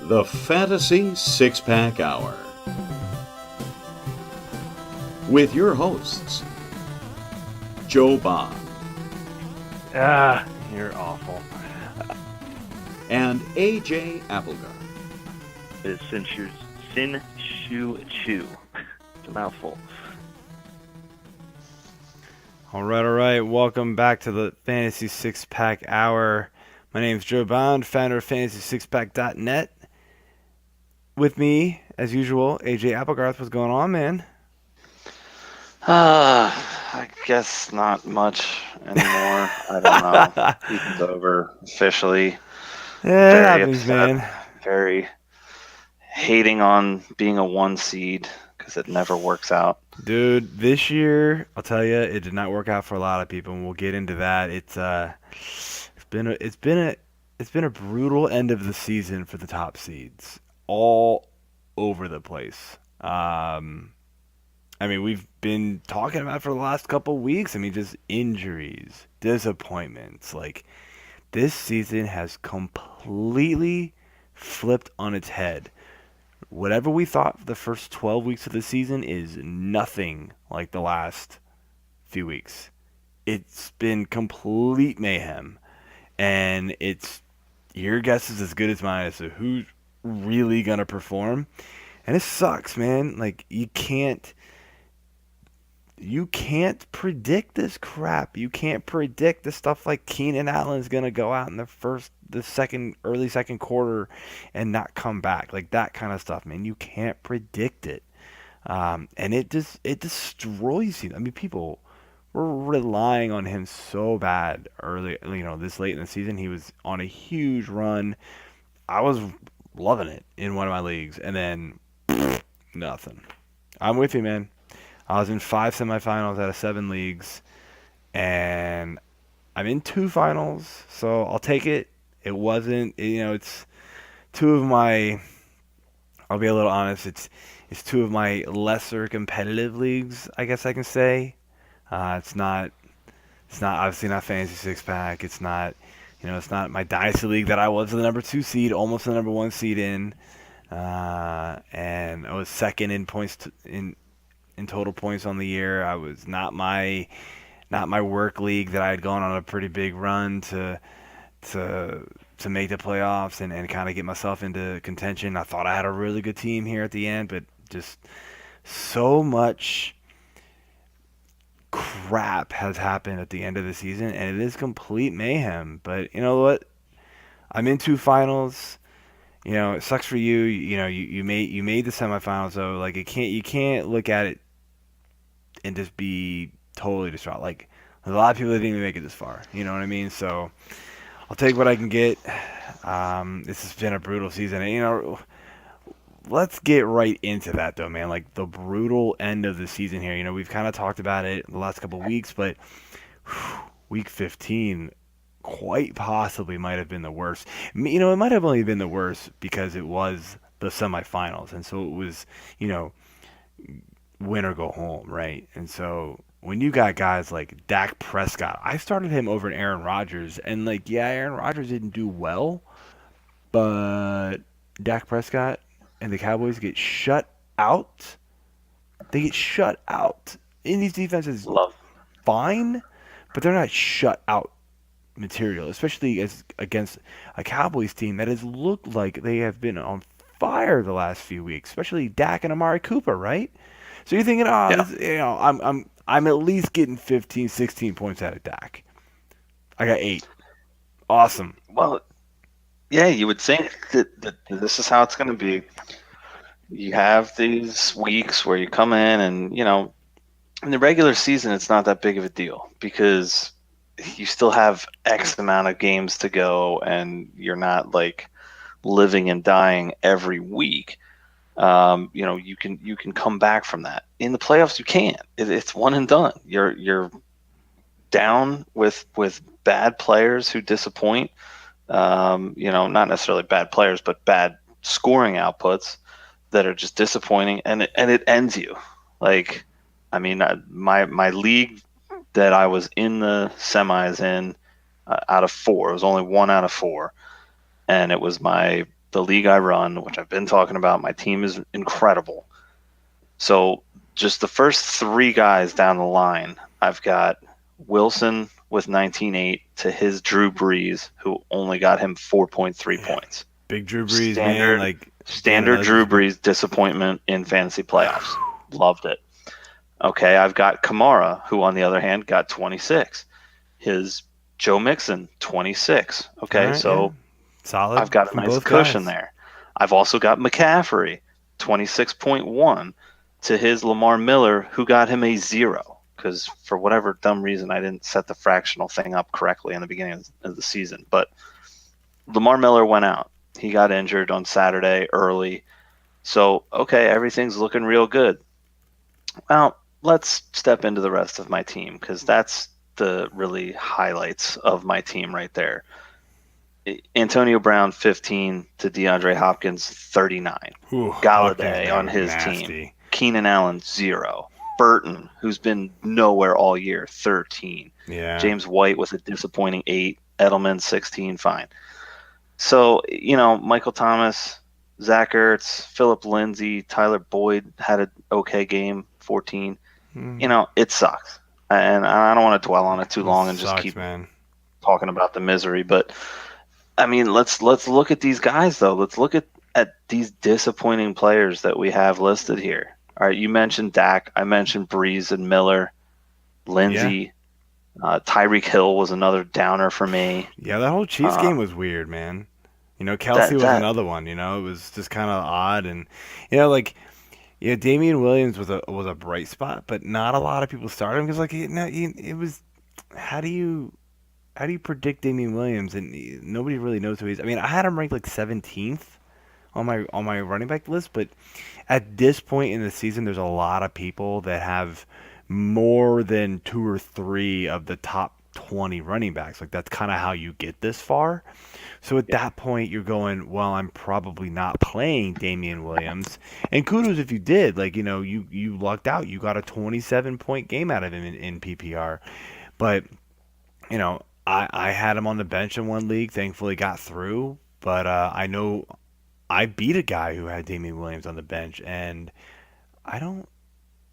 The Fantasy Six-Pack Hour. With your hosts, Joe Bond. You're awful. And A.J. Applegarth. It's Sin Shu Chu. It's a mouthful. All right. Welcome back to the Fantasy Six-Pack Hour. My name is Joe Bond, founder of FantasySixPack.net. With me, as usual, AJ Applegarth. What's going on, man? I guess not much anymore. I don't know. Season's over officially. Yeah, it happens, man. Very hating on being a 1 seed because it never works out. Dude, this year, I'll tell you, it did not work out for a lot of people, and we'll get into that. It's been a brutal end of the season for the top seeds, all over the place. We've been talking about it for the last couple weeks. Just injuries, disappointments. Like, this season has completely flipped on its head. Whatever we thought the first 12 weeks of the season is nothing like the last few weeks. It's been complete mayhem. And your guess is as good as mine as to who's really going to perform. And it sucks, man. Like, you can't predict this crap. You can't predict the stuff like Keenan Allen's going to go out in early second quarter and not come back. Like, that kind of stuff, man. You can't predict it. And it destroys you. People were relying on him so bad early, this late in the season. He was on a huge run. I was loving it in one of my leagues, and then nothing. I'm with you, man. I was in 5 semifinals out of 7 leagues, and I'm in 2 finals, so I'll take it. It wasn't, it's 2 of my, I'll be a little honest, it's 2 of my lesser competitive leagues, I guess I can say. It's not obviously not Fantasy Six-Pack. It's not, it's not my Dynasty League that I was the number 2 seed, almost the number 1 seed in. And I was second in points in total points on the year. I was not my work league that I had gone on a pretty big run to make the playoffs and kind of get myself into contention. I thought I had a really good team here at the end, but just so much crap has happened at the end of the season, and it is complete mayhem. But you know what? I'm in 2 finals. It sucks for you. You made the semifinals though. Like, you can't look at it and just be totally distraught. Like, a lot of people didn't even make it this far. You know what I mean? So I'll take what I can get. This has been a brutal season. And, let's get right into that, though, man. Like, the brutal end of the season here. We've kind of talked about it the last couple of weeks, but week 15 quite possibly might have been the worst. It might have only been the worst because it was the semifinals, and so it was, win or go home, right? And so when you got guys like Dak Prescott, I started him over Aaron Rodgers, and Aaron Rodgers didn't do well, but Dak Prescott and the Cowboys get shut out. They get shut out. In these defenses, fine, but they're not shut out material, especially against a Cowboys team that has looked like they have been on fire the last few weeks, especially Dak and Amari Cooper, right? So you're thinking, I'm at least getting 15, 16 points out of Dak. I got 8. Awesome. Well, yeah, you would think that this is how it's going to be. You have these weeks where you come in and, in the regular season, it's not that big of a deal because you still have X amount of games to go and you're not like living and dying every week. You can come back from that. In the playoffs, you can't. It's one and done. You're down with bad players who disappoint. Not necessarily bad players, but bad scoring outputs that are just disappointing, and it ends you. Like, my league that I was in the semis in out of 4, it was only 1 out of 4, and it was my the league I run, which I've been talking about, my team is incredible. So just the first 3 guys down the line, I've got Wilson with 19.8 to his Drew Brees, who only got him 4.3 points. Big Drew Brees, Standard, man. Like standard Drew Brees disappointment in fantasy playoffs. Loved it. Okay, I've got Kamara, who on the other hand got 26. His Joe Mixon, 26. Okay, right, so yeah. Solid. I've got a nice cushion there. I've also got McCaffrey, 26.1 to his Lamar Miller, who got him a 0. Because for whatever dumb reason, I didn't set the fractional thing up correctly in the beginning of the season. But Lamar Miller went out. He got injured on Saturday early. So, okay, everything's looking real good. Well, let's step into the rest of my team because that's the really highlights of my team right there. Antonio Brown, 15 to DeAndre Hopkins, 39. Ooh, Galladay on his nasty team. Keenan Allen, 0. Burton, who's been nowhere all year, 13. Yeah. James White with a disappointing 8. Edelman, 16, fine. So, Michael Thomas, Zach Ertz, Phillip Lindsay, Tyler Boyd had an okay game, 14. It sucks. And I don't want to dwell on it too long and just keep talking about the misery. But, I mean, let's look at these guys, though. Let's look at these disappointing players that we have listed here. All right, you mentioned Dak. I mentioned Breeze and Miller, Lindsey. Yeah. Tyreek Hill was another downer for me. Yeah, that whole Chiefs game was weird, man. Kelsey was another one. It was just kind of odd, and Damian Williams was a bright spot, but not a lot of people started him because it was. How do you predict Damian Williams? And nobody really knows who he is. I mean, I had him ranked like 17th on my running back list, but at this point in the season, there's a lot of people that have more than 2 or 3 of the top 20 running backs. Like, that's kind of how you get this far. So at that point, you're going, well, I'm probably not playing Damian Williams. And kudos if you did. You lucked out. You got a 27-point game out of him in PPR. But, I had him on the bench in one league. Thankfully got through. But I know I beat a guy who had Damian Williams on the bench. And I don't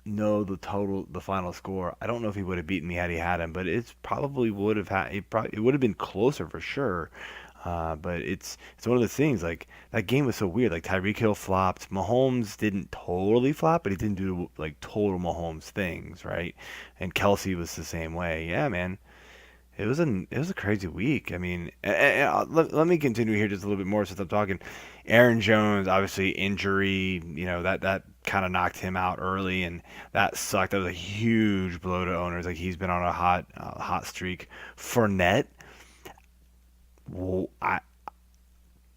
know the final score. I don't know if he would have beaten me had he had him. But it would have been closer for sure. But it's one of the things, like, that game was so weird. Like, Tyreek Hill flopped. Mahomes didn't totally flop, but he didn't do, like, total Mahomes things, right? And Kelsey was the same way. Yeah, man. It was a crazy week. I mean, let me continue here just a little bit more since I'm talking. Aaron Jones, obviously injury, that kind of knocked him out early, and that sucked. That was a huge blow to owners. Like, he's been on a hot streak. Fournette. Well,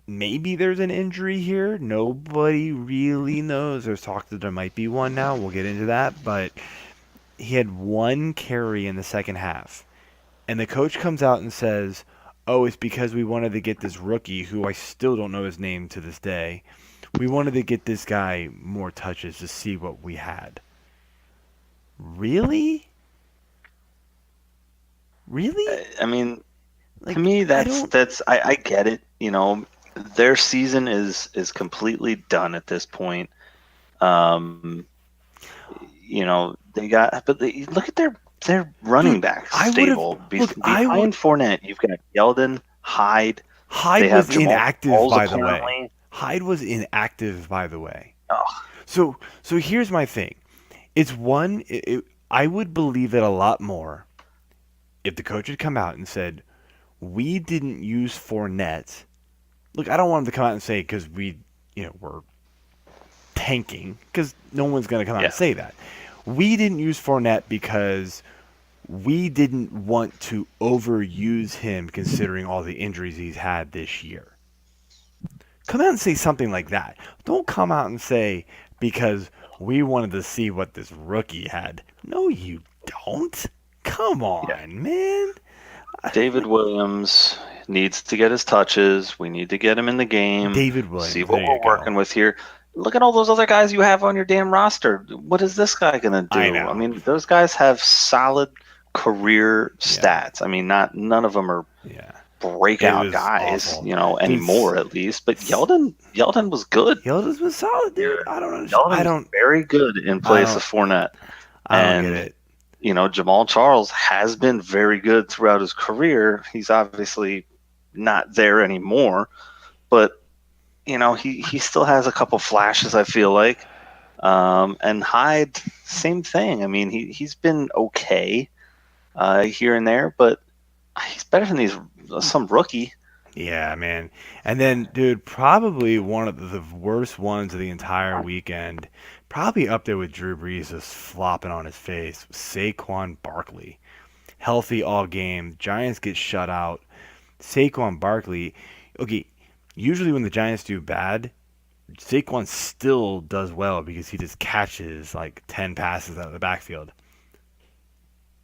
maybe there's an injury here. Nobody really knows. There's talk that there might be one now. We'll get into that. But he had 1 carry in the second half. And the coach comes out and says, oh, it's because we wanted to get this rookie, who I still don't know his name to this day. We wanted to get this guy more touches to see what we had. Really? Really? I mean... to me, I get it. Their season is completely done at this point. They got, but look at their running backs stable. Behind Fournette, you've got Yeldon, Hyde. Hyde was inactive, by the way. Hyde was inactive, by the way. Oh. So here's my thing. It's one. I would believe it a lot more if the coach had come out and said, we didn't use Fournette. Look, I don't want him to come out and say because we're tanking, because no one's going to come out and say that. We didn't use Fournette because we didn't want to overuse him considering all the injuries he's had this year. Come out and say something like that. Don't come out and say because we wanted to see what this rookie had. No, you don't. Come on, man. David Williams needs to get his touches. We need to get him in the game. David Williams. See what we're working with here. Look at all those other guys you have on your damn roster. What is this guy going to do? I mean, those guys have solid career stats. I mean, none of them are breakout was guys, awful. anymore at least. But Yeldon was good. Yeldon was solid, dude. I don't understand. Yeldon was very good in place of Fournette. I don't get it. Jamal Charles has been very good throughout his career. He's obviously not there anymore, but he still has a couple flashes, I feel like. And Hyde, same thing. I mean, he's been okay here and there, but he's better than some rookie. Yeah, man. And then, dude, probably one of the worst ones of the entire weekend, probably up there with Drew Brees just flopping on his face, Saquon Barkley. Healthy all game. Giants get shut out. Saquon Barkley, okay, usually when the Giants do bad, Saquon still does well because he just catches like 10 passes out of the backfield.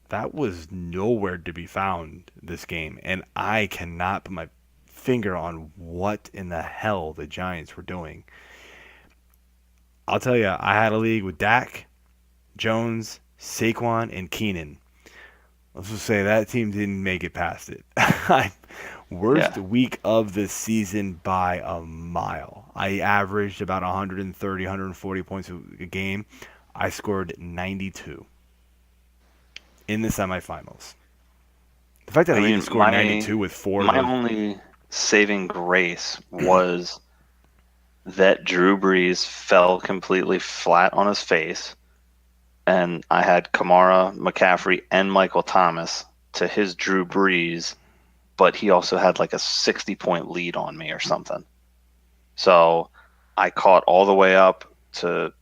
That was nowhere to be found this game, and I cannot put my finger on what in the hell the Giants were doing. I'll tell you, I had a league with Dak, Jones, Saquon, and Keenan. Let's just say that team didn't make it past it. Worst week of the season by a mile. I averaged about 130, 140 points a game. I scored 92 in the semifinals. The fact that I even scored 92 with four. My only saving grace was that Drew Brees fell completely flat on his face, and I had Kamara, McCaffrey, and Michael Thomas to his Drew Brees, but he also had like a 60-point lead on me or something. So I caught all the way up to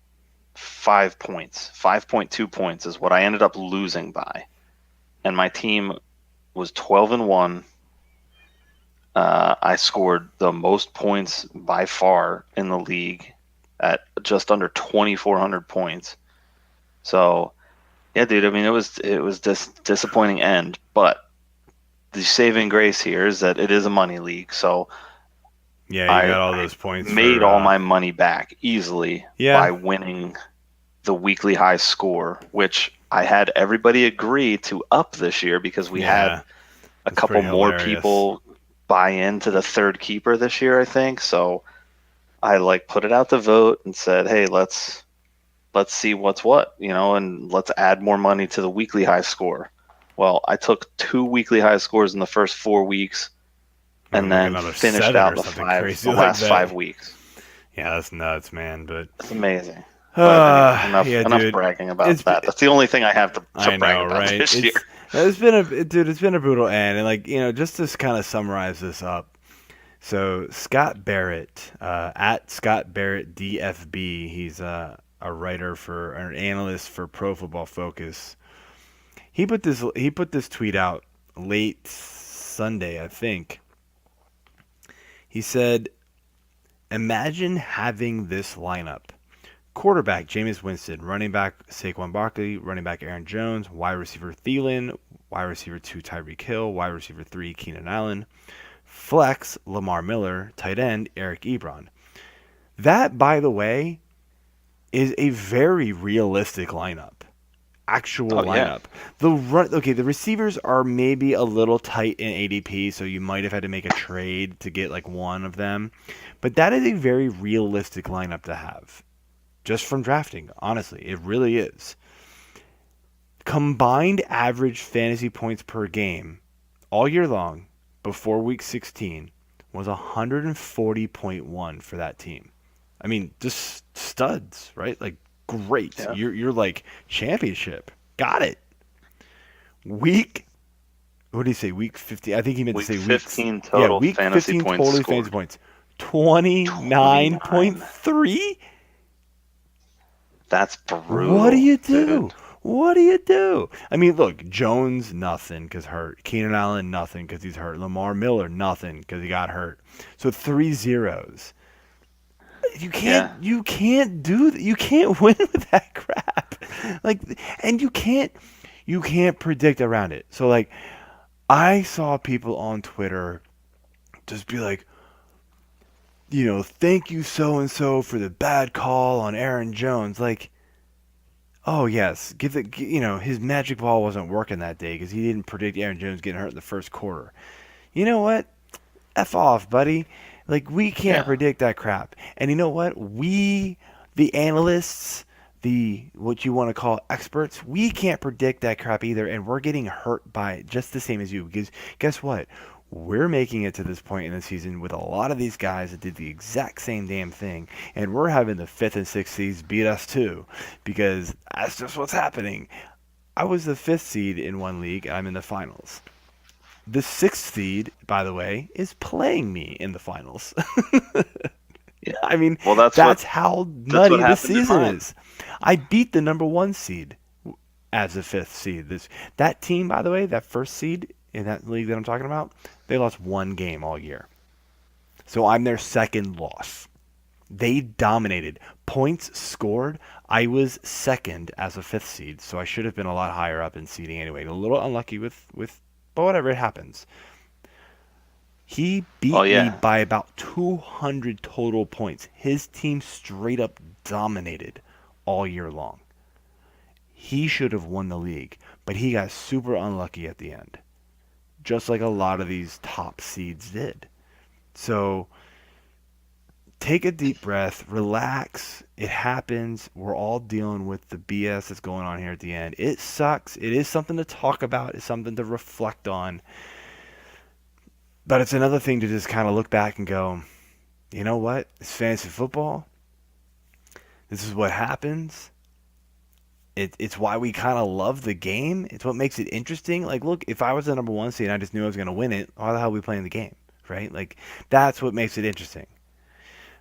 5 points. 5.2 points is what I ended up losing by. And my team was 12-1. I scored the most points by far in the league at just under 2,400 points. So, yeah, dude, I mean, it was disappointing end, but the saving grace here is that it is a money league, so yeah, you got all those points. Made all my money back easily by winning the weekly high score, which I had everybody agree to up this year because we had a couple more people buy into the third keeper this year, I think. So I put it out to vote and said, hey, let's see what's what, and let's add more money to the weekly high score. Well, I took 2 weekly high scores in the first 4 weeks and then finished out the last 5 weeks. Yeah, that's nuts, man. But it's amazing. Enough bragging about that. That's the only thing I have to brag about this year. It's been a brutal end, and just to kind of summarize this up. So Scott Barrett, at Scott Barrett DFB, he's a writer for an analyst for Pro Football Focus. He put this tweet out late Sunday, I think. He said, "Imagine having this lineup. Quarterback, Jameis Winston. Running back, Saquon Barkley. Running back, Aaron Jones. Wide receiver, Thielen. Wide receiver 2, Tyreek Hill. Wide receiver 3, Keenan Allen. Flex, Lamar Miller. Tight end, Eric Ebron." That, by the way, is a very realistic lineup. Actual lineup. Yeah. The receivers are maybe a little tight in ADP, so you might have had to make a trade to get one of them. But that is a very realistic lineup to have. Just from drafting, honestly. It really is. Combined average fantasy points per game all year long before week 16 was 140.1 for that team. I mean, just studs, right? Great. Yeah. You're championship. Got it. What did he say? Week 15. I think he meant to say 15 total week fantasy 15 points total fantasy points. 29.3? That's brutal. What do you do? Dude. What do you do? I mean, look, Jones, nothing because hurt. Keenan Allen, nothing because he's hurt. Lamar Miller, nothing because he got hurt. So 3 zeros. You can't do that. You can't win with that crap. And you can't predict around it. So I saw people on Twitter just be like, thank you so and so for the bad call on Aaron Jones. Oh yes, his magic ball wasn't working that day because he didn't predict Aaron Jones getting hurt in the first quarter. you know what? F off, buddy. Like, we can't Yeah. predict that crap. And you know what? We, the analysts, the what you want to call experts, we can't predict that crap either, and we're getting hurt by it just the same as you. Because guess what? We're making it to this point in the season with a lot of these guys that did the exact same damn thing, and we're having the fifth and sixth seeds beat us too, because that's just what's happening. I was the fifth seed in one league, and I'm in the finals. The sixth seed, by the way, is playing me in the finals. Yeah. I mean, Well, that's how that's what nutty this happened in season mine. is. I beat the number one seed as the fifth seed. That team, by the way, that first seed in that league that I'm talking about, they lost one game all year. So I'm their second loss. They dominated. Points scored, I was second as a fifth seed, so I should have been a lot higher up in seeding anyway. A little unlucky with but whatever, it happens. He Oh beat me yeah. by about 200 total points. His team straight up dominated all year long. He should have won the league, but he got super unlucky at the end, just like a lot of these top seeds did. So take a deep breath, relax. It happens. We're all dealing with the BS that's going on here at the end. It sucks. It is something to talk about. It's something to reflect on. But it's another thing to just kind of look back and go, you know what? It's fantasy football. This is what happens. It's why we kind of love the game. It's what makes it interesting. Like, look, if I was the number one seed and I just knew I was going to win it, why the hell are we playing the game, right? Like, that's what makes it interesting.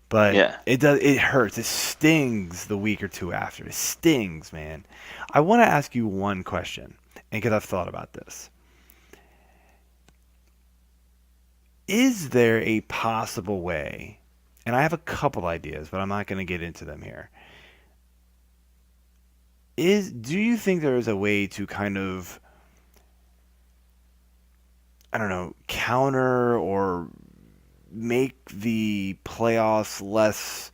But Yeah. it hurts. It stings the week or two after. It stings, man. I want to ask you one question, and because I've thought about this. Is there a possible way, and I have a couple ideas, but I'm not going to get into them here. Do you think there is a way to kind of, I don't know, counter or make the playoffs less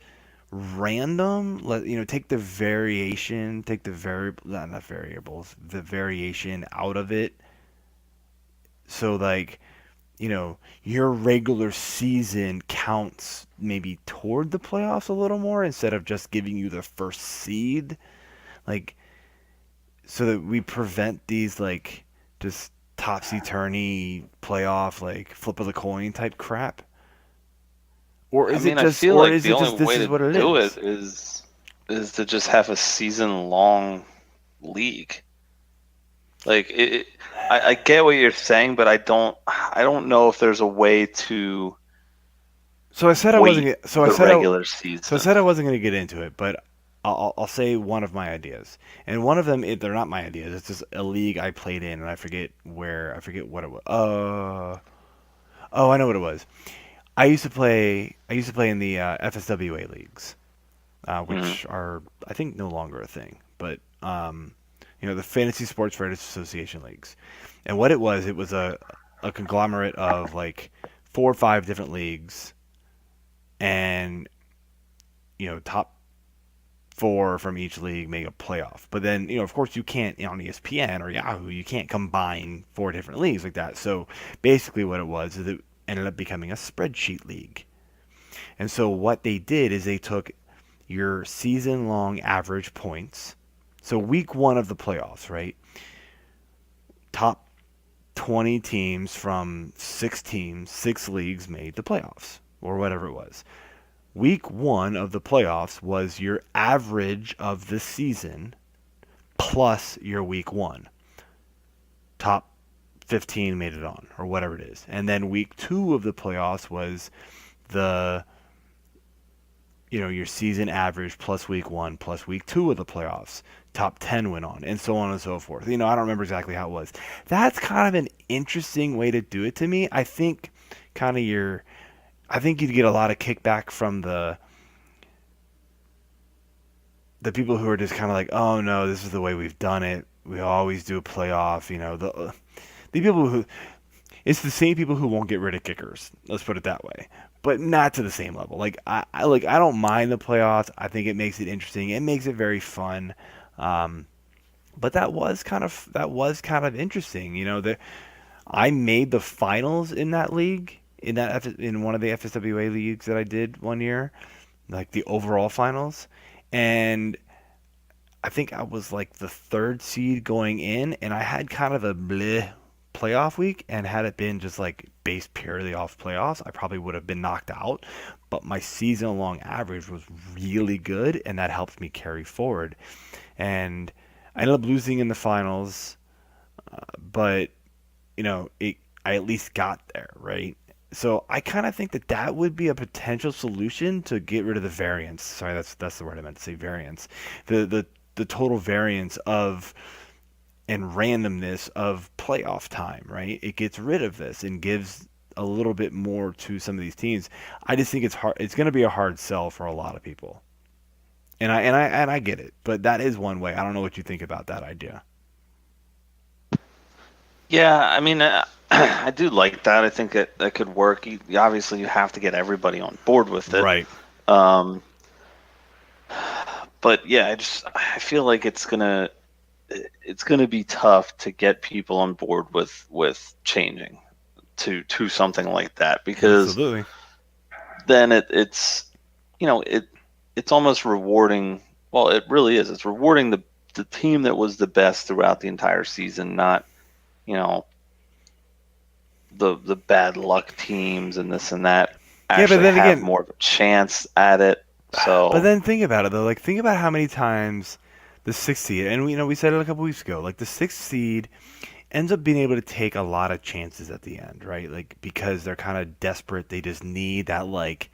random? Take the variation, take the not variables, the variation out of it. So like, your regular season counts maybe toward the playoffs a little more instead of just giving you the first seed, like, so that we prevent these like just topsy-turvy playoff like flip of the coin type crap. Or I is it mean, I just, feel or like is the it just only this way is to what it do is? it is to just have a season long league. Like I get what you're saying, but I don't know if there's a way to So I said I wasn't. wait So I the said I. regular So I season. said I wasn't going to get into it, but I'll say one of my ideas, and one of them they're not my ideas. It's just a league I played in, and I forget where. I forget what it was. Oh, I know what it was. I used to play. I used to play in the FSWA leagues, Hmm. which are I think no longer a thing, but the Fantasy Sports Writers Association leagues. And what it was a conglomerate of like 4 or 5 different leagues, and top 4 from each league make a playoff. But then, of course, you can't, on ESPN or Yahoo, you can't combine 4 different leagues like that. So basically, what it was is it ended up becoming a spreadsheet league. And so what they did is they took your season long average points. So week 1 of the playoffs, right? Top 20 teams from 6 teams, 6 leagues made the playoffs, or whatever it was. Week 1 of the playoffs was your average of the season plus your week 1. Top 15 made it on, or whatever it is. And then week 2 of the playoffs was the your season average plus week 1 plus week 2 of the playoffs. Top 10 went on, and so on and so forth. I don't remember exactly how it was. That's kind of an interesting way to do it to me. I think kind of I think you'd get a lot of kickback from the people who are just kind of like, oh no, this is the way we've done it. We always do a playoff. The people who it's the same people who won't get rid of kickers. Let's put it that way, but not to the same level. Like I don't mind the playoffs. I think it makes it interesting. It makes it very fun. But that was kind of interesting. I made the finals in that league, in one of the FSWA leagues that I did one year, like the overall finals, and I think I was like the third seed going in, and I had kind of a bleh playoff week, and had it been just like based purely off playoffs, I probably would have been knocked out. But my season long average was really good, and that helped me carry forward. And I ended up losing in the finals, but I at least got there, right? So I kind of think that that would be a potential solution to get rid of the variance. Sorry, that's the word I meant to say, variance. The total variance of and randomness of playoff time, right? It gets rid of this and gives a little bit more to some of these teams. I just think it's hard. It's going to be a hard sell for a lot of people, and I get it. But that is one way. I don't know what you think about that idea. Yeah, I mean, I do like that. I think that could work. Obviously, you have to get everybody on board with it. Right. Um, but yeah, I feel like it's gonna be tough to get people on board with changing to something like that, because Absolutely. then it's almost rewarding. Well, it really is. It's rewarding the team that was the best throughout the entire season, not you know the bad luck teams and this and that Yeah, but actually then have again, more of a chance at it. but So then think about it though. Like think about how many times the sixth seed, and we said it a couple weeks ago. Like the sixth seed ends up being able to take a lot of chances at the end, right? Like because they're kind of desperate. They just need that like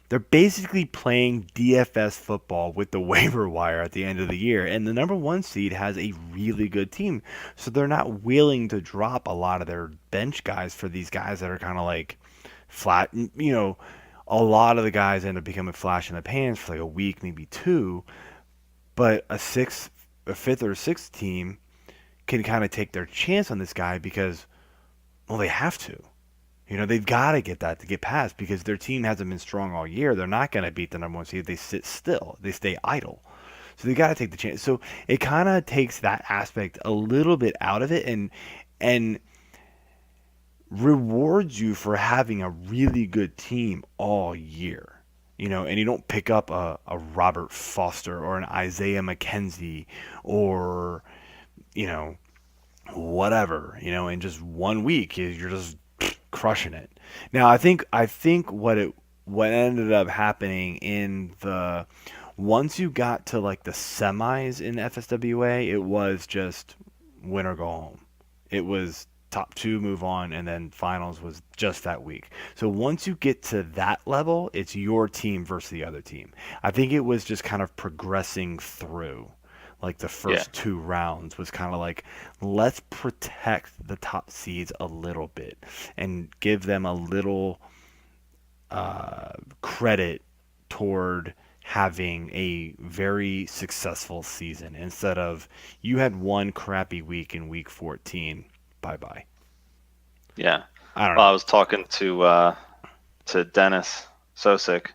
they're basically playing DFS football with the waiver wire at the end of the year. And the number one seed has a really good team. So they're not willing to drop a lot of their bench guys for these guys that are kind of like flat. A lot of the guys end up becoming flash in the pans for like a week, maybe two. But a fifth or sixth team can kind of take their chance on this guy because, well, they have to. They've got to get that to get past because their team hasn't been strong all year. They're not going to beat the number one seed if they sit still. They stay idle. So they got to take the chance. So it kind of takes that aspect a little bit out of it and rewards you for having a really good team all year. And you don't pick up a Robert Foster or an Isaiah McKenzie or, you know, whatever, in just 1 week. You're just crushing it. Now, I think what ended up happening in the once you got to like the semis in FSWA, it was just win or go home. It was top two move on, and then finals was just that week. So once you get to that level, it's your team versus the other team. I think it was just kind of progressing through. Like the yeah, first two rounds was kind of like, let's protect the top seeds a little bit and give them a little credit toward having a very successful season instead of you had one crappy week in week 14. Bye bye. yeah. I don't Well, I know. was talking to Dennis Sosick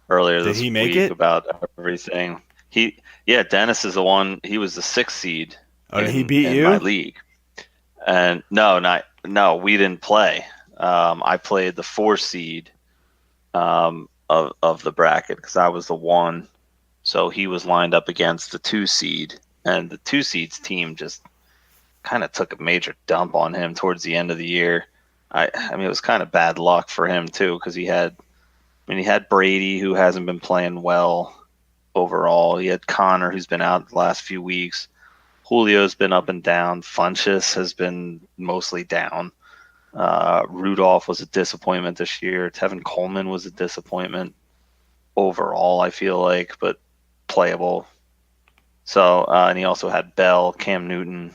earlier Did this he make week it? about everything. Yeah, Dennis is the one. He was the sixth seed Oh, did he in beat my you? league, and no, we didn't play. I played the four seed of the bracket because I was the one. So he was lined up against the two seed, and the two seeds team just kind of took a major dump on him towards the end of the year. I mean, it was kind of bad luck for him too because he had Brady, who hasn't been playing well overall. He had Connor, who's been out the last few weeks. Julio's been up and down. Funchess has been mostly down. Rudolph was a disappointment this year. Tevin Coleman was a disappointment overall, I feel like, but playable. So, and he also had Bell, Cam Newton.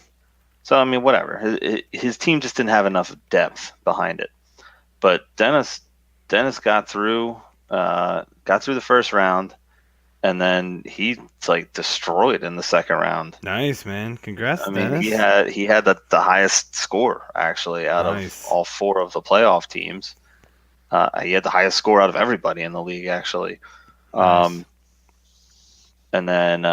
So, I mean, whatever. His team just didn't have enough depth behind it. But Dennis got through the first round, and then he like destroyed in the second round. Nice, man. Congrats, I mean, he Dennis. had he had the highest score actually out of Nice. all four of the playoff teams. He had the highest score out of everybody in the league actually. Nice. Um, and then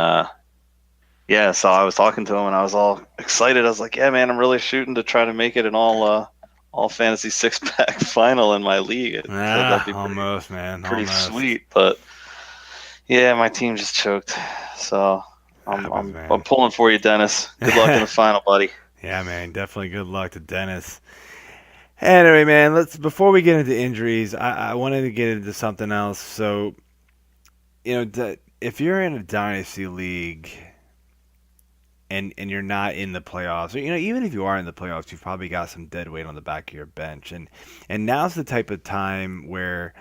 yeah, so I was talking to him and I was all excited. I was like, "Yeah, man, I'm really shooting to try to make it in all all fantasy six pack final in my league. So that'd be Almost, man. pretty Almost. sweet. But yeah, my team just choked. So Happens, I'm man. pulling for you, Dennis. Good luck in the final, buddy. Yeah, man. Definitely good luck to Dennis. Anyway, man, before we get into injuries, I wanted to get into something else. So, if you're in a dynasty league and you're not in the playoffs, or even if you are in the playoffs, you've probably got some dead weight on the back of your bench, and now's the type of time where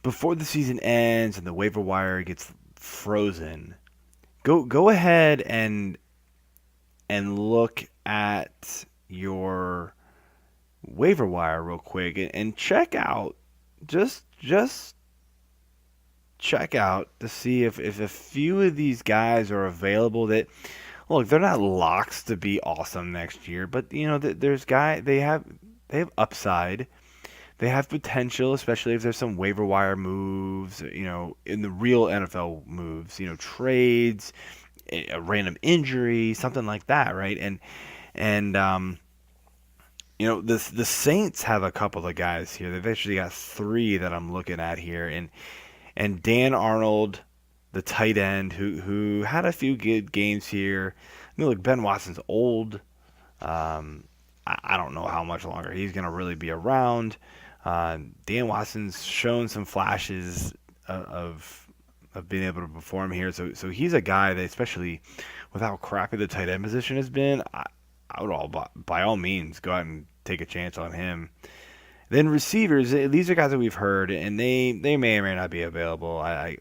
before the season ends and the waiver wire gets frozen, go ahead and look at your waiver wire real quick and check out just check out to see if a few of these guys are available that look, they're not locks to be awesome next year, but there's they have upside. They have potential, especially if there's some waiver wire moves, in the real NFL moves, trades, a random injury, something like that, right? And the Saints have a couple of guys here. They've actually got three that I'm looking at here, and Dan Arnold, the tight end, who had a few good games here. Look, Ben Watson's old. I don't know how much longer he's going to really be around. Dan Watson's shown some flashes of being able to perform here, so he's a guy that, especially with how crappy the tight end position has been, I would by all means go out and take a chance on him. Then receivers, these are guys that we've heard, and they may or may not be available. I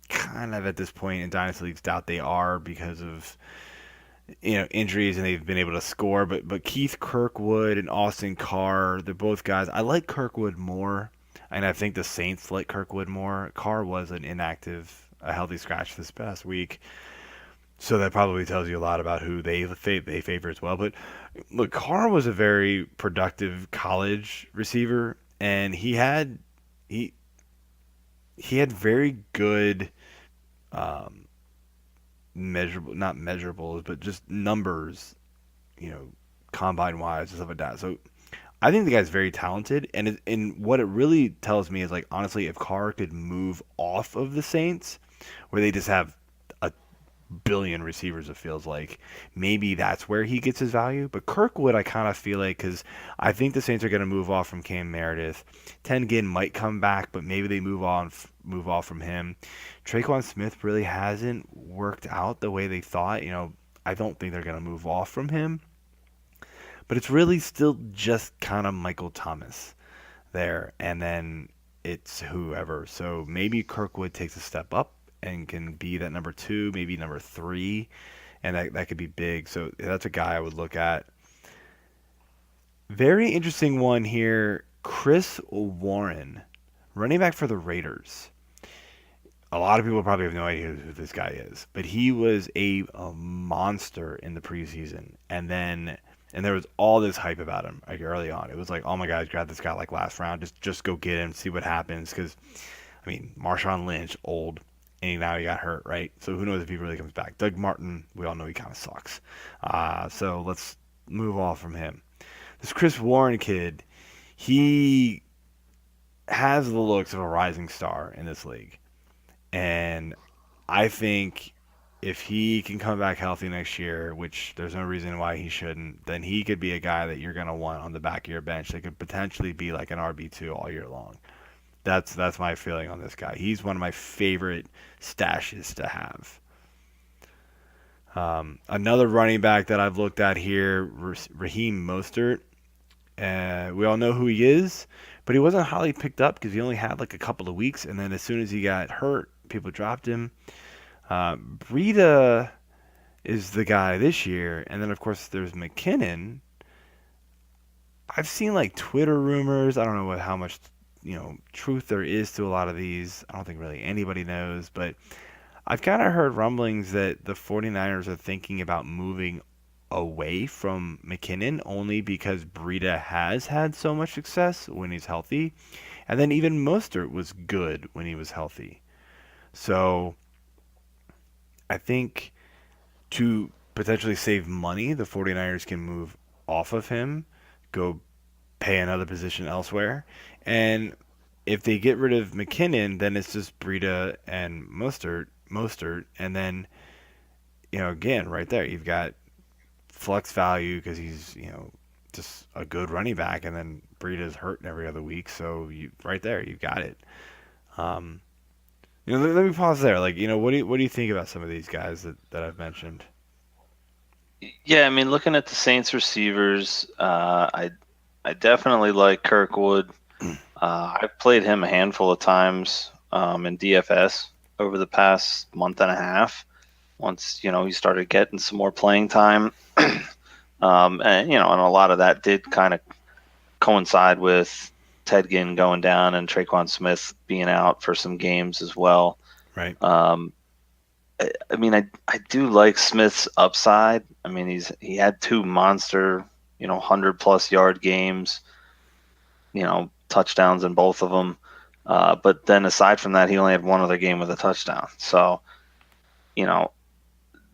kind of at this point in dynasty leagues doubt they are because of injuries, and they've been able to score. But Keith Kirkwood and Austin Carr, they're both guys. I like Kirkwood more, and I think the Saints like Kirkwood more. Carr was an inactive, a healthy scratch this past week. So that probably tells you a lot about who they favor as well. But look, Carr was a very productive college receiver, and he had very good not measurables, but just numbers, combine wise and stuff like that. So I think the guy's very talented, and what it really tells me is, like, honestly, if Carr could move off of the Saints, where they just have a billion receivers, it feels like, maybe that's where he gets his value. But Kirkwood, I kind of feel like, because I think the Saints are going to move off from Cam Meredith. Tengen might come back, but maybe they move off from him. Traquan Smith really hasn't worked out the way they thought. I don't think they're going to move off from him. But it's really still just kind of Michael Thomas there, and then it's whoever. So maybe Kirkwood takes a step up and can be that number 2, maybe number 3, and that could be big. So that's a guy I would look at. Very interesting one here, Chris Warren, running back for the Raiders. A lot of people probably have no idea who this guy is, but he was a monster in the preseason, and there was all this hype about him like early on. It was like, oh my God, grab this guy like last round, just go get him, see what happens. Because Marshawn Lynch, old, and now he got hurt, right? So who knows if he really comes back? Doug Martin, we all know he kind of sucks. So let's move off from him. This Chris Warren kid, he has the looks of a rising star in this league. And I think if he can come back healthy next year, which there's no reason why he shouldn't, then he could be a guy that you're going to want on the back of your bench that could potentially be like an RB2 all year long. That's my feeling on this guy. He's one of my favorite stashes to have. Another running back that I've looked at here, Raheem Mostert. We all know who he is, but he wasn't highly picked up because he only had like a couple of weeks, and then as soon as he got hurt, people dropped him. Breida is the guy this year, and then of course there's McKinnon. I've seen like Twitter rumors. I don't know how much truth there is to a lot of these. I don't think really anybody knows, but I've kind of heard rumblings that the 49ers are thinking about moving away from McKinnon only because Breida has had so much success when he's healthy, and then even Mostert was good when he was healthy. So I think to potentially save money, the 49ers can move off of him, go pay another position elsewhere. And if they get rid of McKinnon, then it's just Breida and Mostert, and then again right there you've got flex value because he's just a good running back, and then Breida's hurting every other week, so you right there you've got it. Um, let me pause there. Like, what do you think about some of these guys that I've mentioned? Yeah, I mean, looking at the Saints receivers, I definitely like Kirkwood. I've played him a handful of times in DFS over the past month and a half. Once he started getting some more playing time, and a lot of that did kind of coincide with Ted Ginn going down and Traquan Smith being out for some games as well. Right. I mean, I do like Smith's upside. I mean, he had 2 monster, 100+ yard games, touchdowns in both of them. But then aside from that, he only had one other game with a touchdown. So,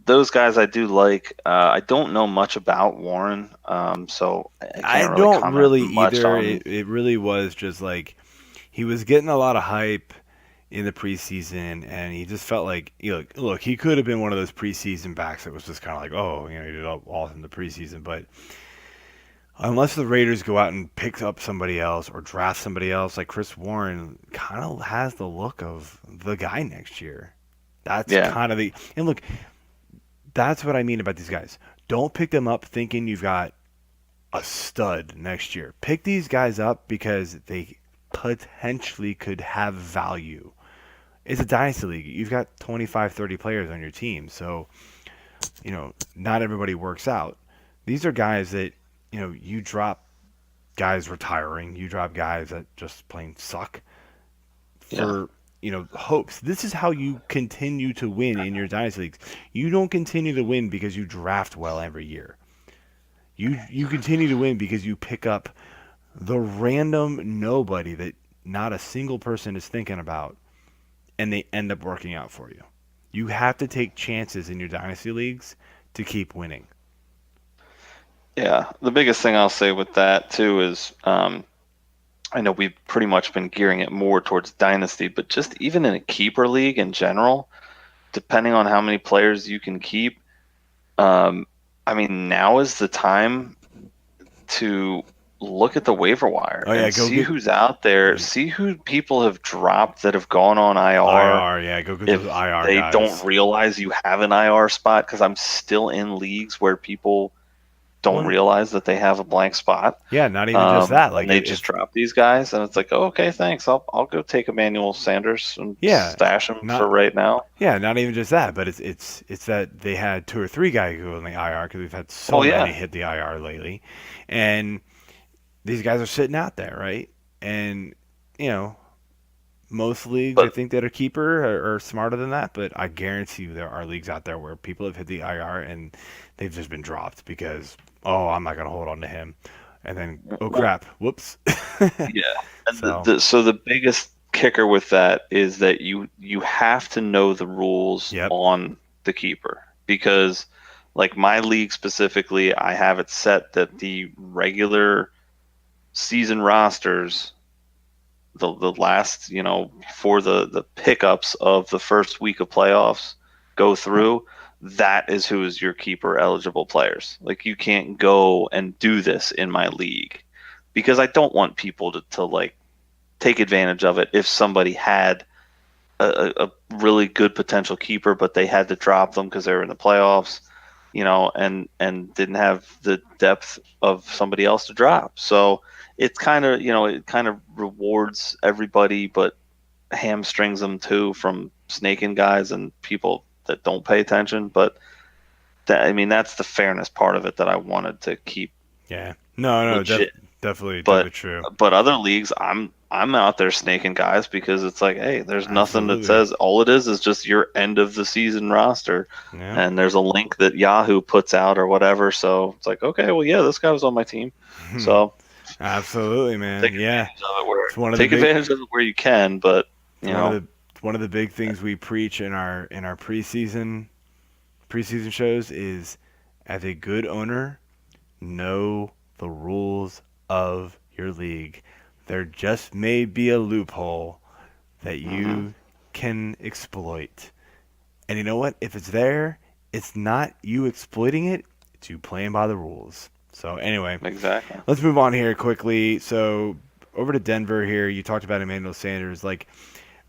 those guys I do like. I don't know much about Warren, so I can't really don't comment really much either. on. It really was just like he was getting a lot of hype in the preseason, and he just felt like, look, he could have been one of those preseason backs that was just kind of like, oh, he did all in the preseason, but unless the Raiders go out and pick up somebody else or draft somebody else, like Chris Warren kind of has the look of the guy next year. That's kind of and look, that's what I mean about these guys. Don't pick them up thinking you've got a stud next year. Pick these guys up because they potentially could have value. It's a dynasty league. You've got 25, 30 players on your team. So, not everybody works out. These are guys that, you drop guys retiring. You drop guys that just plain suck for, hopes. This is how you continue to win in your dynasty leagues. You don't continue to win because you draft well every year. You continue to win because you pick up the random nobody that not a single person is thinking about, and they end up working out for you. You have to take chances in your dynasty leagues to keep winning. Yeah, the biggest thing I'll say with that too is I know we've pretty much been gearing it more towards dynasty, but just even in a keeper league in general, depending on how many players you can keep, I mean, now is the time to look at the waiver wire and see who's out there, see who people have dropped that have gone on IR. Go get If those IR they guys. don't realize you have an IR spot, because I'm still in leagues where people don't realize that they have a blank spot. Yeah, not even just that. Like, and they just drop these guys, and it's like, oh, okay, thanks. I'll go take Emmanuel Sanders and stash him for right now. Yeah, not even just that, but it's that they had 2 or 3 guys go on the IR because we've had so many hit the IR lately, and these guys are sitting out there, right? And most leagues, I think, that are keeper are smarter than that, but I guarantee you there are leagues out there where people have hit the IR and they've just been dropped because, I'm not going to hold on to him. And then, crap, whoops. Yeah. And so the biggest kicker with that is that you have to know the rules on the keeper, because like my league specifically, I have it set that the regular season rosters, the last, for the pickups of the first week of playoffs go through, that is who is your keeper eligible players. Like, you can't go and do this in my league because I don't want people to like take advantage of it if somebody had a really good potential keeper, but they had to drop them because they were in the playoffs, and didn't have the depth of somebody else to drop. So it's kind of, it kind of rewards everybody, but hamstrings them too from snaking guys and people that don't pay attention. But that's the fairness part of it that I wanted to keep. Yeah, no, definitely true. But other leagues, I'm out there snaking guys because it's like, hey, there's nothing that says, all it is just your end of the season roster, and there's a link that Yahoo puts out or whatever. So it's like, okay, well, yeah, this guy was on my team, so absolutely, man. Take advantage of it where you can, but one of the big things we preach in our preseason shows is, as a good owner, know the rules of your league, there just may be a loophole that you can exploit. And you know what? If it's there, it's not you exploiting it, it's you playing by the rules. So anyway, Exactly. let's move on here quickly. So over to Denver here. You talked about Emmanuel Sanders. Like,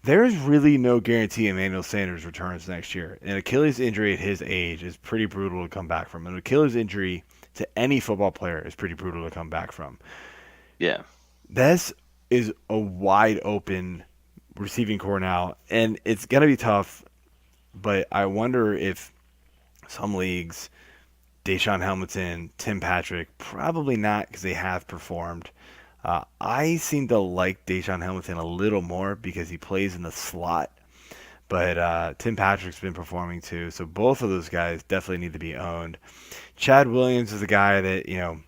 there's really no guarantee Emmanuel Sanders returns next year. An Achilles injury at his age is pretty brutal to come back from. An Achilles injury to any football player is pretty brutal to come back from. Yeah. This is a wide open receiving core now, and it's going to be tough, but I wonder if some leagues, Deshaun Hamilton, Tim Patrick, probably not because they have performed. I seem to like Deshaun Hamilton a little more because he plays in the slot, but Tim Patrick's been performing too, so both of those guys definitely need to be owned. Chad Williams is a guy that,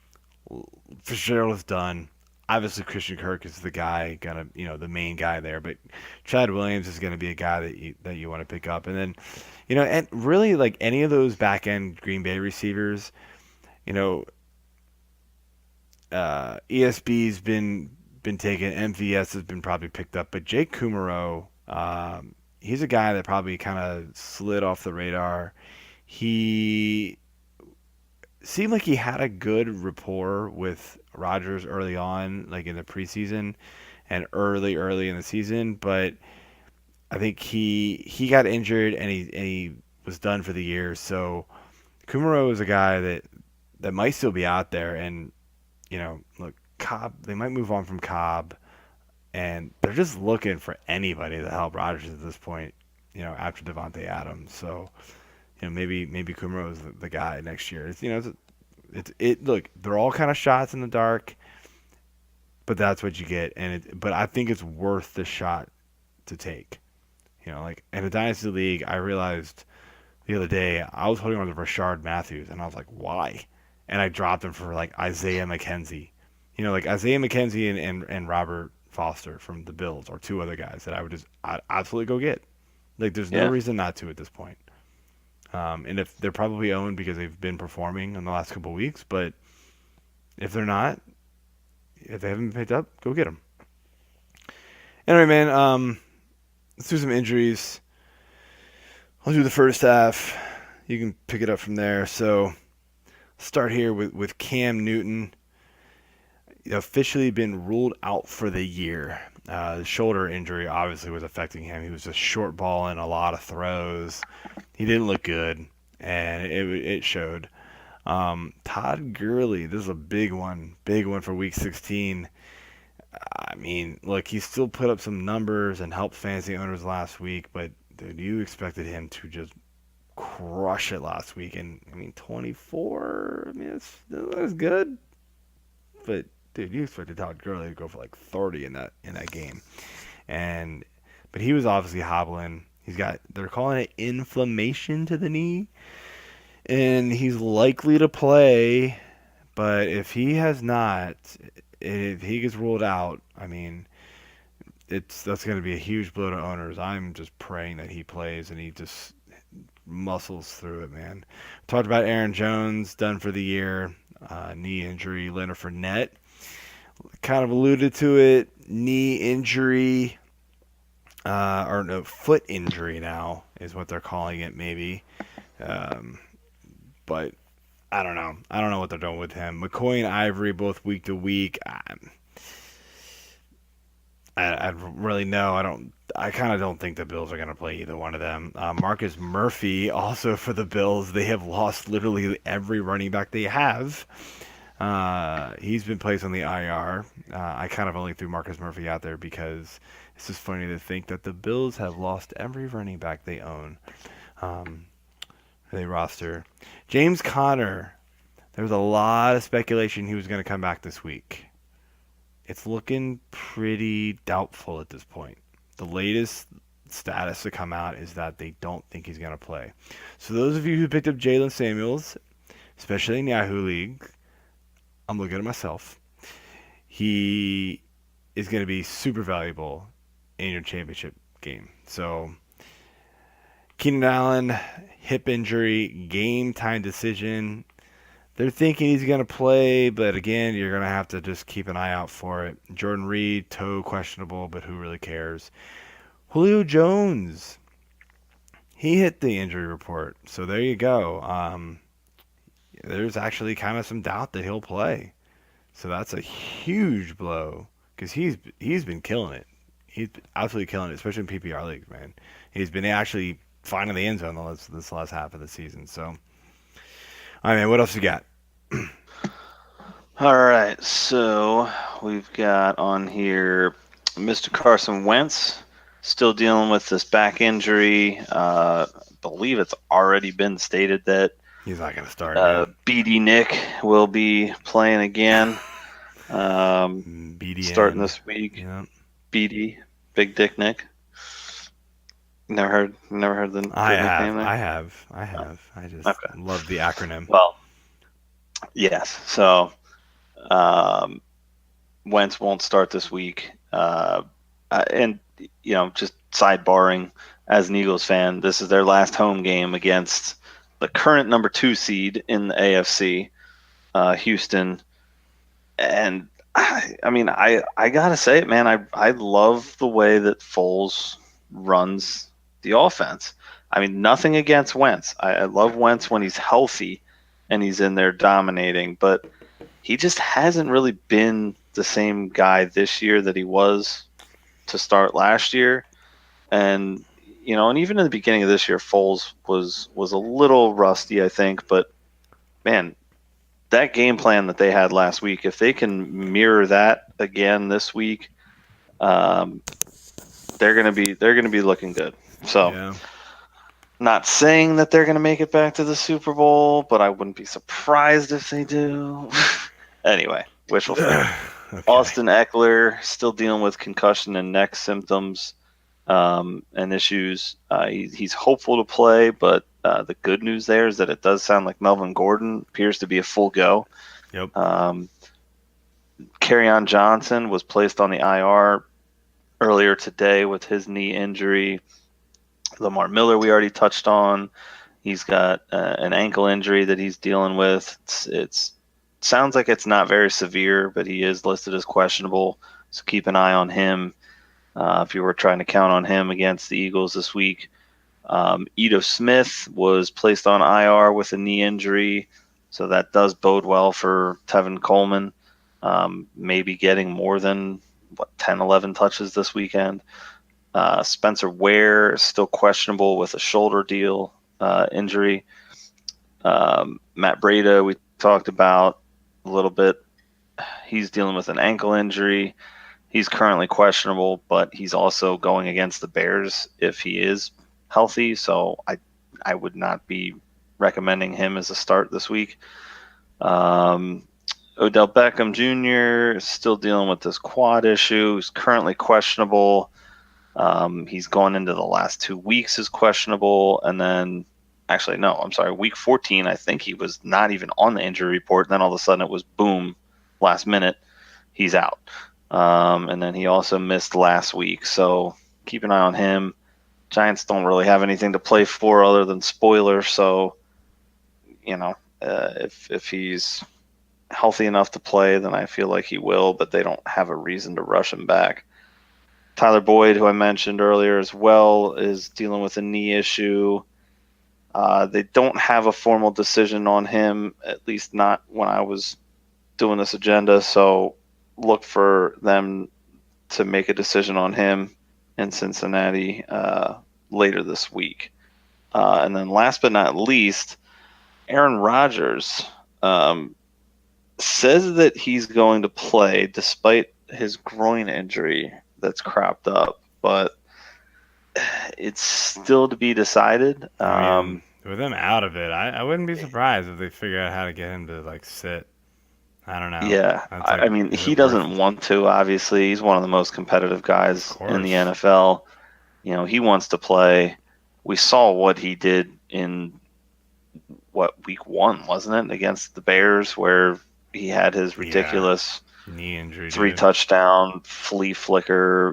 Fitzgerald has done. Obviously, Christian Kirk is the guy, the main guy there. But Chad Williams is going to be a guy that you want to pick up. And then, and really like any of those back end Green Bay receivers, ESB's been taken, MVS has been probably picked up, but Jake Kumaro, he's a guy that probably kind of slid off the radar. He seemed like he had a good rapport with Rodgers early on, like in the preseason and early in the season, but I think he got injured and he was done for the year. So Kumaro is a guy that might still be out there, and look, Cobb, they might move on from Cobb, and they're just looking for anybody to help Rodgers at this point, after Devontae Adams. So maybe Kumaro is the guy next year. Look, they're all kind of shots in the dark, but that's what you get. But I think it's worth the shot to take. Like in a dynasty league, I realized the other day I was holding on to Rashard Matthews, and I was like, why? And I dropped him for like Isaiah McKenzie. Like Isaiah McKenzie and Robert Foster from the Bills are two other guys that I'd absolutely go get. Like, there's no reason not to at this point. And if they're probably owned because they've been performing in the last couple of weeks, but if they're not, if they haven't been picked up, go get them. Anyway, man, let's do some injuries. I'll do the first half. You can pick it up from there. So, start here with Cam Newton. Officially been ruled out for the year. The shoulder injury obviously was affecting him. He was just short balling a lot of throws. He didn't look good, and it showed. Todd Gurley, this is a big one for Week 16. I mean, look, he still put up some numbers and helped fantasy owners last week, but dude, you expected him to just crush it last week, and 24. That's good, but dude, you expected Todd Gurley to go for like 30 in that game, but he was obviously hobbling. They're calling it inflammation to the knee, and he's likely to play. But if he has not, if he gets ruled out, that's going to be a huge blow to owners. I'm just praying that he plays and he just muscles through it, man. Talked about Aaron Jones, done for the year, knee injury. Leonard Fournette, kind of alluded to it, knee injury, foot injury now is what they're calling it, maybe. But I don't know. I don't know what they're doing with him. McCoy and Ivory both week to week. I really know. I kind of don't think the Bills are going to play either one of them. Marcus Murphy, also for the Bills, they have lost literally every running back they have. He's been placed on the IR. I kind of only threw Marcus Murphy out there because it's just funny to think that the Bills have lost every running back they own. They roster. James Conner, there was a lot of speculation he was going to come back this week. It's looking pretty doubtful at this point. The latest status to come out is that they don't think he's going to play. So those of you who picked up Jalen Samuels, especially in Yahoo League, I'm looking at myself. He is going to be super valuable in your championship game. So Keenan Allen, hip injury, game time decision. They're thinking he's going to play, but again, you're going to have to just keep an eye out for it. Jordan Reed, toe questionable, but who really cares? Julio Jones, he hit the injury report, so there you go. There's actually kind of some doubt that he'll play, so that's a huge blow because he's been killing it. He's absolutely killing it, especially in PPR leagues, man. He's been actually finding the end zone this last half of the season. So, all right, man, what else you got? All right, so we've got on here Mr. Carson Wentz still dealing with this back injury. I believe it's already been stated that He's not going to start. BD Nick will be playing again, BDN. starting this week. Yeah. BD, Big Dick Nick. Never heard the nickname there? I have. I just love the acronym. Well, yes. So Wentz won't start this week. And, just sidebarring, as an Eagles fan, this is their last home game against the current number 2 seed in the AFC, Houston. And, I got to say it, man. I love the way that Foles runs the offense. I mean, nothing against Wentz. I love Wentz when he's healthy and he's in there dominating, but he just hasn't really been the same guy this year that he was to start last year. And, and even in the beginning of this year, Foles was a little rusty, I think. But, man, that game plan that they had last week, if they can mirror that again this week, they're gonna be looking good. So, Yeah. Not saying that they're gonna make it back to the Super Bowl, but I wouldn't be surprised if they do. Anyway, wishful thinking. Okay. Austin Eckler still dealing with concussion and neck symptoms and issues. He's hopeful to play, but the good news there is that it does sound like Melvin Gordon appears to be a full go. Yep. Kerryon Johnson was placed on the IR earlier today with his knee injury. Lamar Miller, we already touched on. He's got an ankle injury that he's dealing with. It's sounds like it's not very severe, but he is listed as questionable. So keep an eye on him if you were trying to count on him against the Eagles this week. Ito Smith was placed on IR with a knee injury, so that does bode well for Tevin Coleman, maybe getting more than 10, 11 touches this weekend. Spencer Ware is still questionable with a shoulder deal injury. Matt Breida, we talked about a little bit. He's dealing with an ankle injury. He's currently questionable, but he's also going against the Bears if he is healthy. So I would not be recommending him as a start this week. Odell Beckham Jr. is still dealing with this quad issue. He's currently questionable. He's gone into the last 2 weeks as questionable, and then week 14, I think he was not even on the injury report. And then all of a sudden it was boom, last minute, he's out. And then he also missed last week. So keep an eye on him. Giants don't really have anything to play for other than spoiler. So, if he's healthy enough to play, then I feel like he will, but they don't have a reason to rush him back. Tyler Boyd, who I mentioned earlier as well, is dealing with a knee issue. They don't have a formal decision on him, at least not when I was doing this agenda. So look for them to make a decision on him in Cincinnati later this week. And then last but not least, Aaron Rodgers says that he's going to play despite his groin injury that's cropped up, but it's still to be decided. With him out of it, I wouldn't be surprised if they figure out how to get him to sit. I don't know. Yeah, he doesn't want to. Obviously, he's one of the most competitive guys in the NFL. He wants to play. We saw what he did in week 1, wasn't it, against the Bears, where he had his ridiculous knee injury, 3 touchdown flea flicker,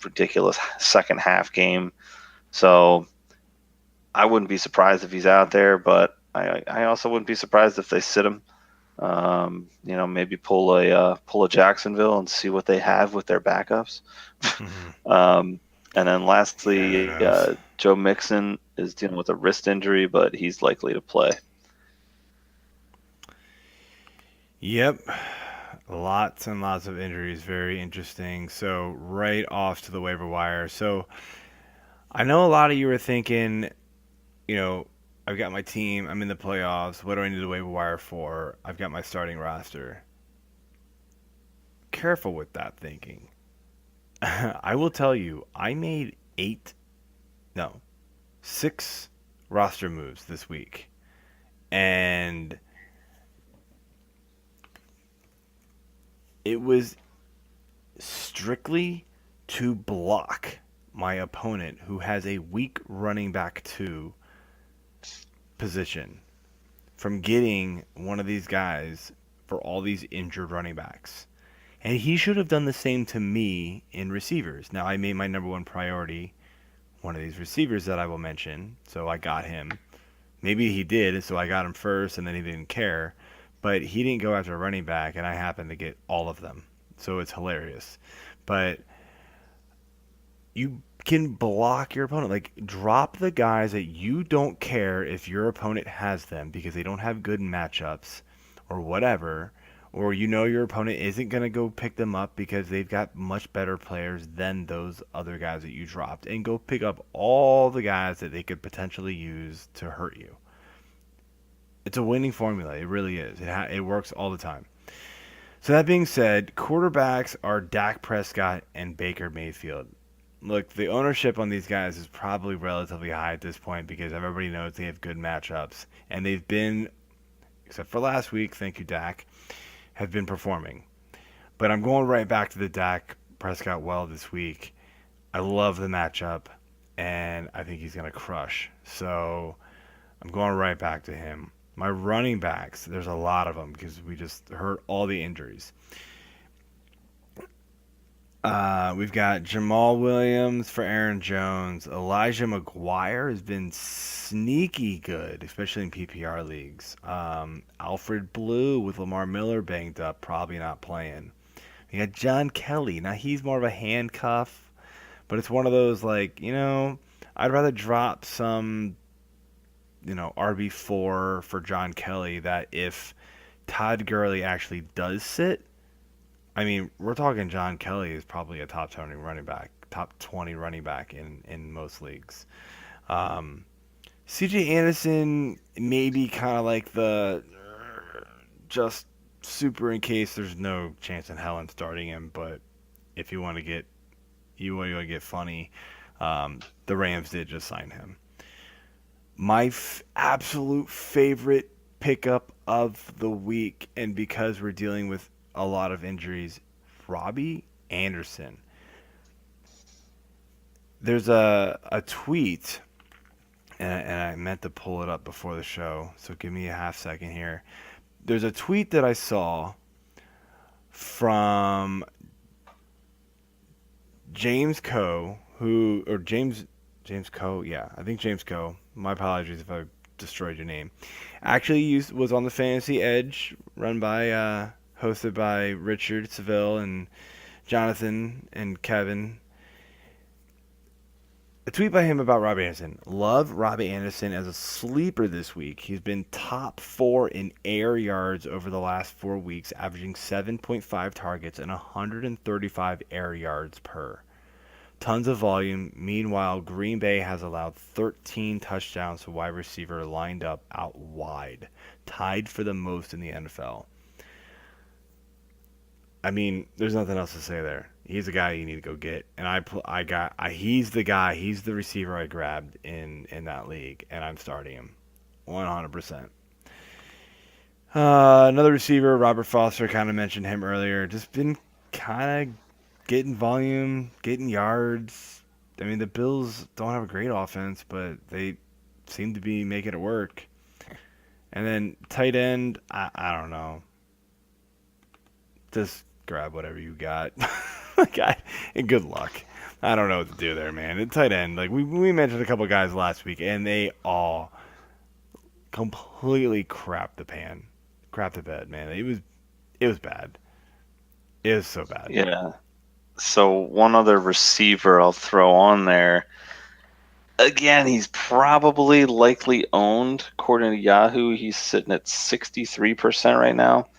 ridiculous second half game. So I wouldn't be surprised if he's out there, but I also wouldn't be surprised if they sit him. Maybe pull a Jacksonville and see what they have with their backups. And then lastly, Yeah, who knows? Joe Mixon is dealing with a wrist injury, but he's likely to play. Yep. Lots and lots of injuries. Very interesting. So, right off to the waiver wire. So, I know a lot of you were thinking, I've got my team. I'm in the playoffs. What do I need the waiver wire for? I've got my starting roster. Careful with that thinking. I will tell you, I made 6 roster moves this week. And it was strictly to block my opponent who has a weak running back 2 position from getting one of these guys for all these injured running backs. And he should have done the same to me in receivers. Now, I made my number one priority one of these receivers that I will mention, so I got him. Maybe he did, so I got him first, and then he didn't care. But he didn't go after a running back, and I happened to get all of them. So it's hilarious. But you can block your opponent. Like, drop the guys that you don't care if your opponent has them because they don't have good matchups or whatever, or your opponent isn't going to go pick them up because they've got much better players than those other guys that you dropped, and go pick up all the guys that they could potentially use to hurt you. It's a winning formula. It really is. It works all the time. So that being said, quarterbacks are Dak Prescott and Baker Mayfield. Look, the ownership on these guys is probably relatively high at this point because everybody knows they have good matchups. And they've been, except for last week, thank you, Dak, have been performing. But I'm going right back to the Dak Prescott well this week. I love the matchup, and I think he's going to crush. So I'm going right back to him. My running backs, there's a lot of them because we just heard all the injuries. We've got Jamal Williams for Aaron Jones. Elijah McGuire has been sneaky good, especially in PPR leagues. Alfred Blue with Lamar Miller banged up, probably not playing. We got John Kelly. Now, he's more of a handcuff, but it's one of those, I'd rather drop some, RB4 for John Kelly that if Todd Gurley actually does sit, I mean, we're talking John Kelly is probably a top 20 running back in most leagues. CJ Anderson may be kind of like the just super in case there's no chance in hell in starting him, but if you want to get funny, the Rams did just sign him. My absolute favorite pickup of the week, and because we're dealing with a lot of injuries, Robbie Anderson. There's a tweet, and I meant to pull it up before the show, so give me a half second here. There's a tweet that I saw from James Coe, James Coe, yeah, I think James Coe. My apologies if I destroyed your name. Actually was on the Fantasy Edge, hosted by Richard Seville and Jonathan and Kevin. A tweet by him about Robbie Anderson. Love Robbie Anderson as a sleeper this week. He's been top 4 in air yards over the last 4 weeks, averaging 7.5 targets and 135 air yards per. Tons of volume. Meanwhile, Green Bay has allowed 13 touchdowns to wide receiver lined up out wide, tied for the most in the NFL. I mean, there's nothing else to say there. He's the guy you need to go get, and he's the guy. He's the receiver I grabbed in that league, and I'm starting him, 100%. Another receiver, Robert Foster, kind of mentioned him earlier. Just been kind of getting volume, getting yards. I mean, the Bills don't have a great offense, but they seem to be making it work. And then tight end, I don't know. Just grab whatever you got. And good luck. I don't know what to do there, man. At tight end, we mentioned a couple guys last week, and they all completely crapped the bed, man. It was bad. It was so bad. Yeah. So one other receiver I'll throw on there. Again, he's probably likely owned. According to Yahoo, he's sitting at 63% right now.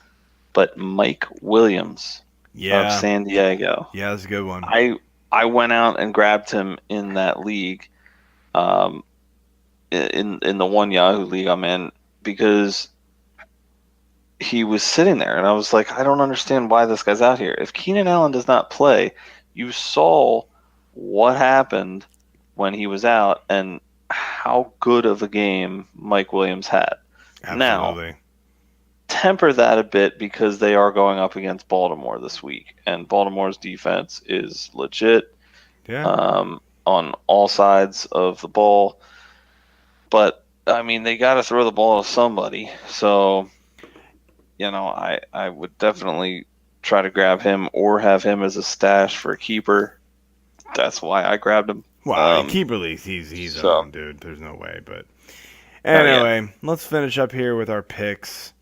But Mike Williams of Yeah, San Diego. yeah, that's a good one. I went out and grabbed him in that league, um, in the one Yahoo league I'm in, because he was sitting there, and I was like, I don't understand why this guy's out here. If Keenan Allen does not play, you saw what happened when he was out and how good of a game Mike Williams had. Now, Absolutely. temper that a bit because they are going up against Baltimore this week, and Baltimore's defense is legit Yeah. on all sides of the ball. But I mean, they got to throw the ball to somebody. So, I would definitely try to grab him or have him as a stash for a keeper. That's why I grabbed him. Wow, keeper leagues, he's so- on, dude. There's no way. But yeah. anyway, let's finish up here with our picks.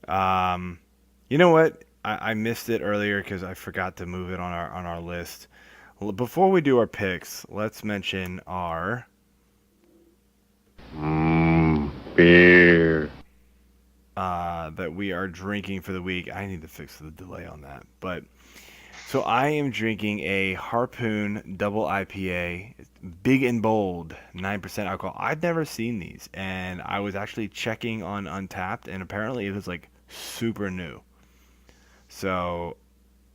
You know what? I missed it earlier because I forgot to move it on our list. Before we do our picks, let's mention our Beer. that we are drinking for the week. I need to fix the delay on that. But so I am drinking a Harpoon Double IPA. It's big and bold, 9% alcohol. I've never seen these, and I was actually checking on Untapped, and apparently it was like super new. So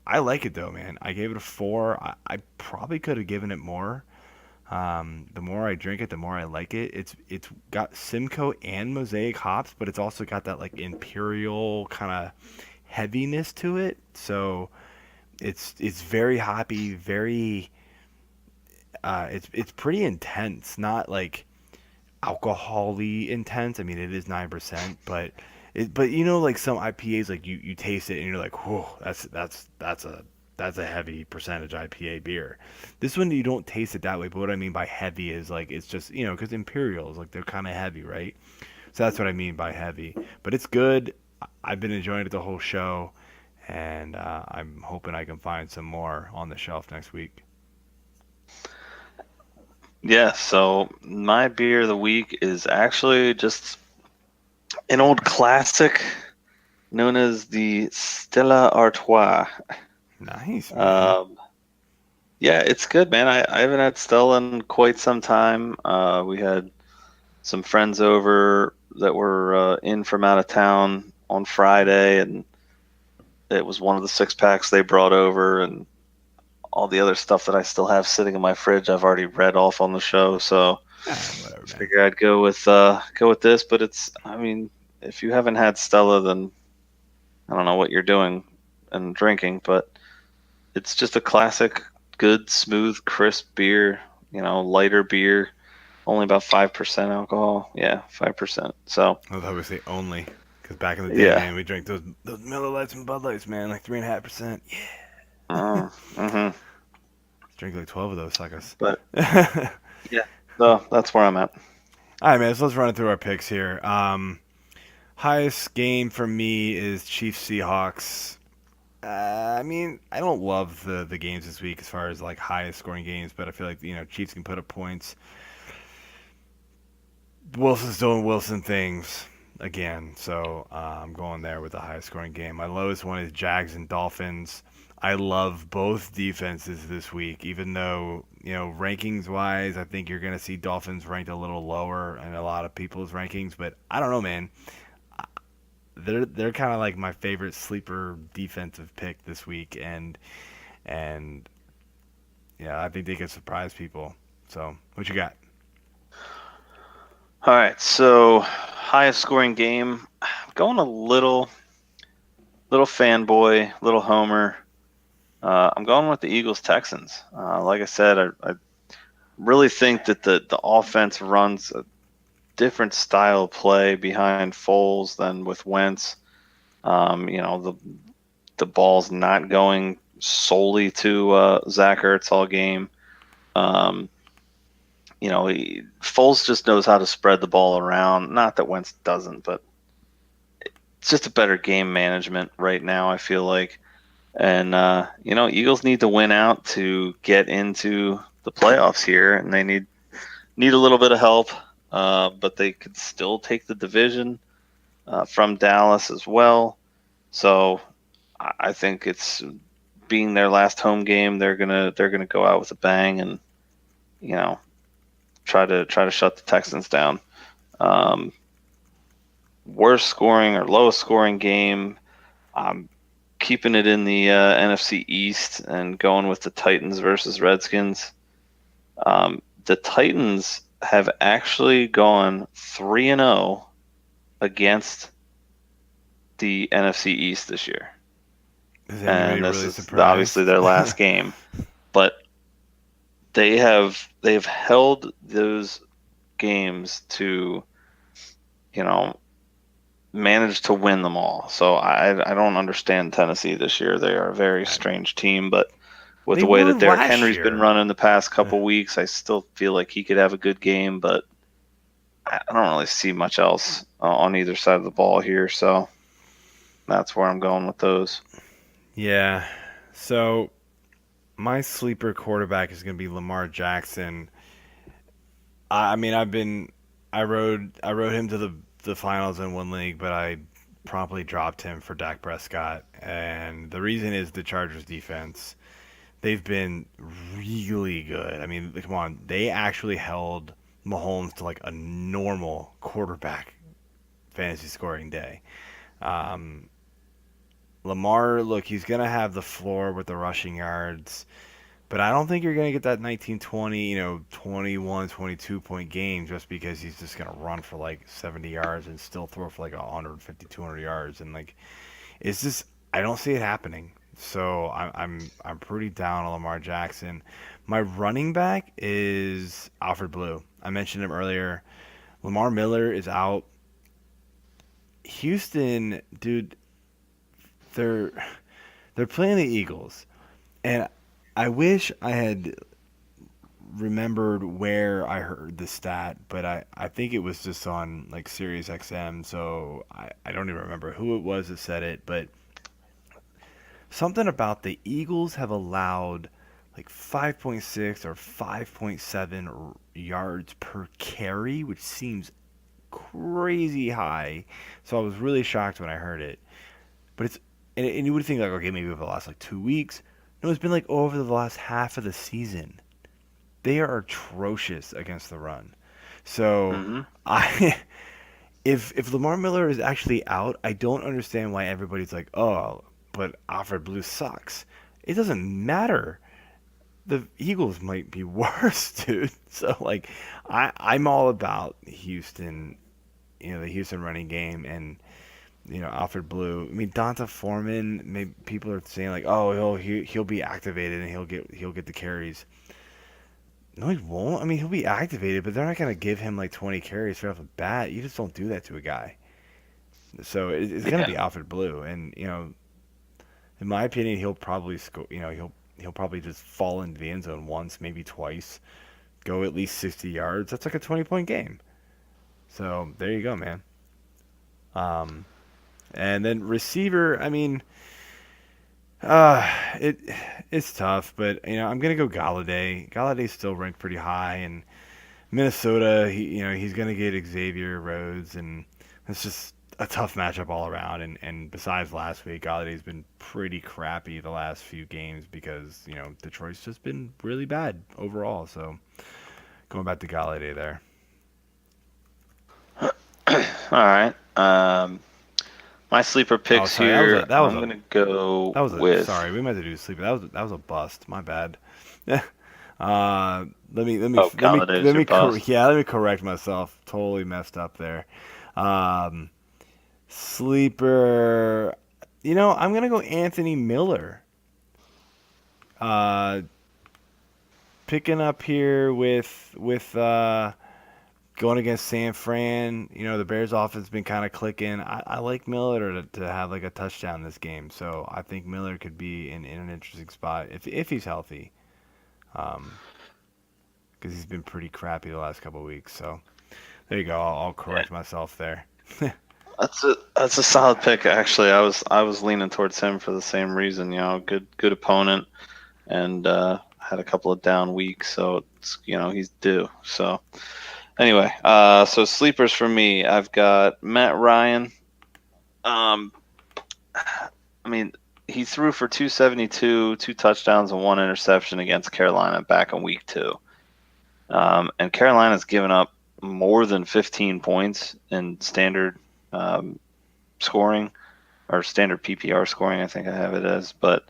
I like it though, man. I gave it a 4. I probably could have given it more. The more I drink it, the more I like it. It's got Simcoe and Mosaic hops, but it's also got that like imperial kind of heaviness to it. So it's very hoppy, very it's pretty intense, not like alcohol-y intense. I mean, it is 9%, but like some IPAs, like you taste it and you're like, whoa, that's a heavy percentage IPA beer. This one you don't taste it that way, but what I mean by heavy is like it's just because Imperials like they're kind of heavy, right? So that's what I mean by heavy. But it's good. I've been enjoying it the whole show, and I'm hoping I can find some more on the shelf next week. Yeah, so my beer of the week is actually just an old classic known as the Stella Artois. Nice, man. Yeah, it's good, man. I haven't had Stella in quite some time. We had some friends over that were in from out of town on Friday, and it was one of the 6-packs they brought over, and all the other stuff that I still have sitting in my fridge I've already read off on the show. So Whatever, I man. figured I'd go with this. But I mean, if you haven't had Stella, then I don't know what you're doing and drinking, but it's just a classic, good, smooth, crisp beer. Lighter beer, only about 5% alcohol. Yeah, 5%. So I thought we say only, because back in the day, yeah. man, we drank those Miller Lights and Bud Lights, man, like 3.5%. Yeah, Mm-hmm. drink like 12 of those suckers. But yeah, so that's where I'm at. All right, man. So let's run it through our picks here. Highest game for me is Chiefs Seahawks. I mean, I don't love the games this week as far as like highest scoring games, but I feel like Chiefs can put up points. Wilson's doing Wilson things again, so I'm going there with the highest scoring game. My lowest one is Jags and Dolphins. I love both defenses this week, even though rankings wise, I think you're going to see Dolphins ranked a little lower in a lot of people's rankings, but I don't know, man. They're kind of like my favorite sleeper defensive pick this week, and yeah, I think they could surprise people. So, what you got? All right, so highest scoring game. I'm going a little fanboy, little homer. I'm going with the Eagles Texans. Like I said, I really think that the offense runs a different style of play behind Foles than with Wentz. The ball's not going solely to Zach Ertz all game. Foles just knows how to spread the ball around. Not that Wentz doesn't, but it's just a better game management right now, I feel like. And, Eagles need to win out to get into the playoffs here, and they need a little bit of help, but they could still take the division from Dallas as well. So I think it's being their last home game. They're gonna go out with a bang and try to shut the Texans down. Worst scoring or lowest scoring game. I'm keeping it in the NFC East and going with the Titans versus Redskins. The Titans have actually gone 3-0 against the NFC East this year. And this is obviously their last game. But they've held those games to, manage to win them all. So I don't understand Tennessee this year. They are a very strange team, but with the way that Derrick Henry's been running the past couple weeks, I still feel like he could have a good game, but I don't really see much else on either side of the ball here. So that's where I'm going with those. Yeah. So my sleeper quarterback is going to be Lamar Jackson. I rode him to the finals in one league, but I promptly dropped him for Dak Prescott. And the reason is the Chargers defense. They've been really good. I mean, come on. They actually held Mahomes to like a normal quarterback fantasy scoring day. Lamar, look, he's going to have the floor with the rushing yards, but I don't think you're going to get that 19, 20, 21, 22-point game just because he's just going to run for like 70 yards and still throw for like 150, 200 yards. And like, it's just, I don't see it happening. So I'm pretty down on Lamar Jackson. My running back is Alfred Blue. I mentioned him earlier. Lamar Miller is out. Houston, dude, they're playing the Eagles, and I wish I had remembered where I heard the stat, but I think it was just on like Sirius XM, so I don't even remember who it was that said it, but something about the Eagles have allowed like 5.6 or 5.7 yards per carry, which seems crazy high. So I was really shocked when I heard it. But and you would think like, okay, maybe over the last like 2 weeks. No, it's been like over the last half of the season. They are atrocious against the run. So if Lamar Miller is actually out, I don't understand why everybody's like, oh, but Alfred Blue sucks. It doesn't matter. The Eagles might be worse, dude. So like, I'm all about Houston, the Houston running game and Alfred Blue. I mean, Donta Foreman. Maybe people are saying like, oh, he'll be activated and he'll get the carries. No, he won't. I mean, he'll be activated, but they're not gonna give him like 20 carries right off the bat. You just don't do that to a guy. So it's gonna be Alfred Blue, and in my opinion, he'll probably score. He'll probably just fall into the end zone once, maybe twice, go at least 60 yards. That's like a 20-point game. So there you go, man. And then receiver, I mean, it's tough, but I'm gonna go Galladay. Galladay's still ranked pretty high, and Minnesota, he's gonna get Xavier Rhodes, and it's just a tough matchup all around. And besides last week, Galladay's been pretty crappy the last few games because Detroit's just been really bad overall. So going back to Galladay there. All right. My sleeper picks here. I'm gonna go with. Sorry, we meant to do sleeper. That was a bust. My bad. Let me correct myself. Totally messed up there. Sleeper. I'm gonna go Anthony Miller. Picking up here with going against San Fran, the Bears offense has been kind of clicking. I like Miller to have like a touchdown this game, so I think Miller could be in an interesting spot if he's healthy. because he's been pretty crappy the last couple of weeks. So there you go. I'll correct myself there. That's a solid pick, actually. I was leaning towards him for the same reason. Good opponent, and had a couple of down weeks, so he's due. So anyway, so sleepers for me, I've got Matt Ryan. I mean, he threw for 272, 2 touchdowns and 1 interception against Carolina back in week 2. And Carolina's given up more than 15 points in standard scoring, or standard PPR scoring, I think I have it as, but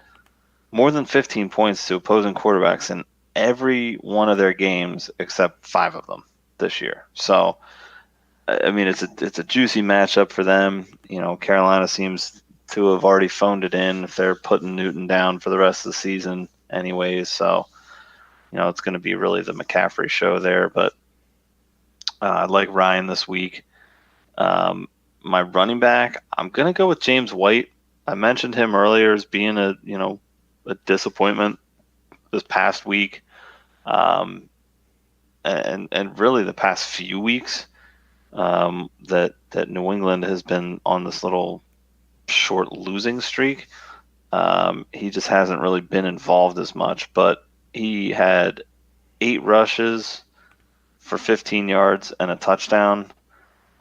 more than 15 points to opposing quarterbacks in every one of their games except 5 of them this year. So, I mean, it's a juicy matchup for them. Carolina seems to have already phoned it in if they're putting Newton down for the rest of the season anyways. So, it's going to be really the McCaffrey show there. But I like Ryan this week. My running back, I'm going to go with James White. I mentioned him earlier as being a disappointment this past week. And really the past few weeks that New England has been on this little short losing streak. He just hasn't really been involved as much, but he had 8 rushes for 15 yards and a touchdown,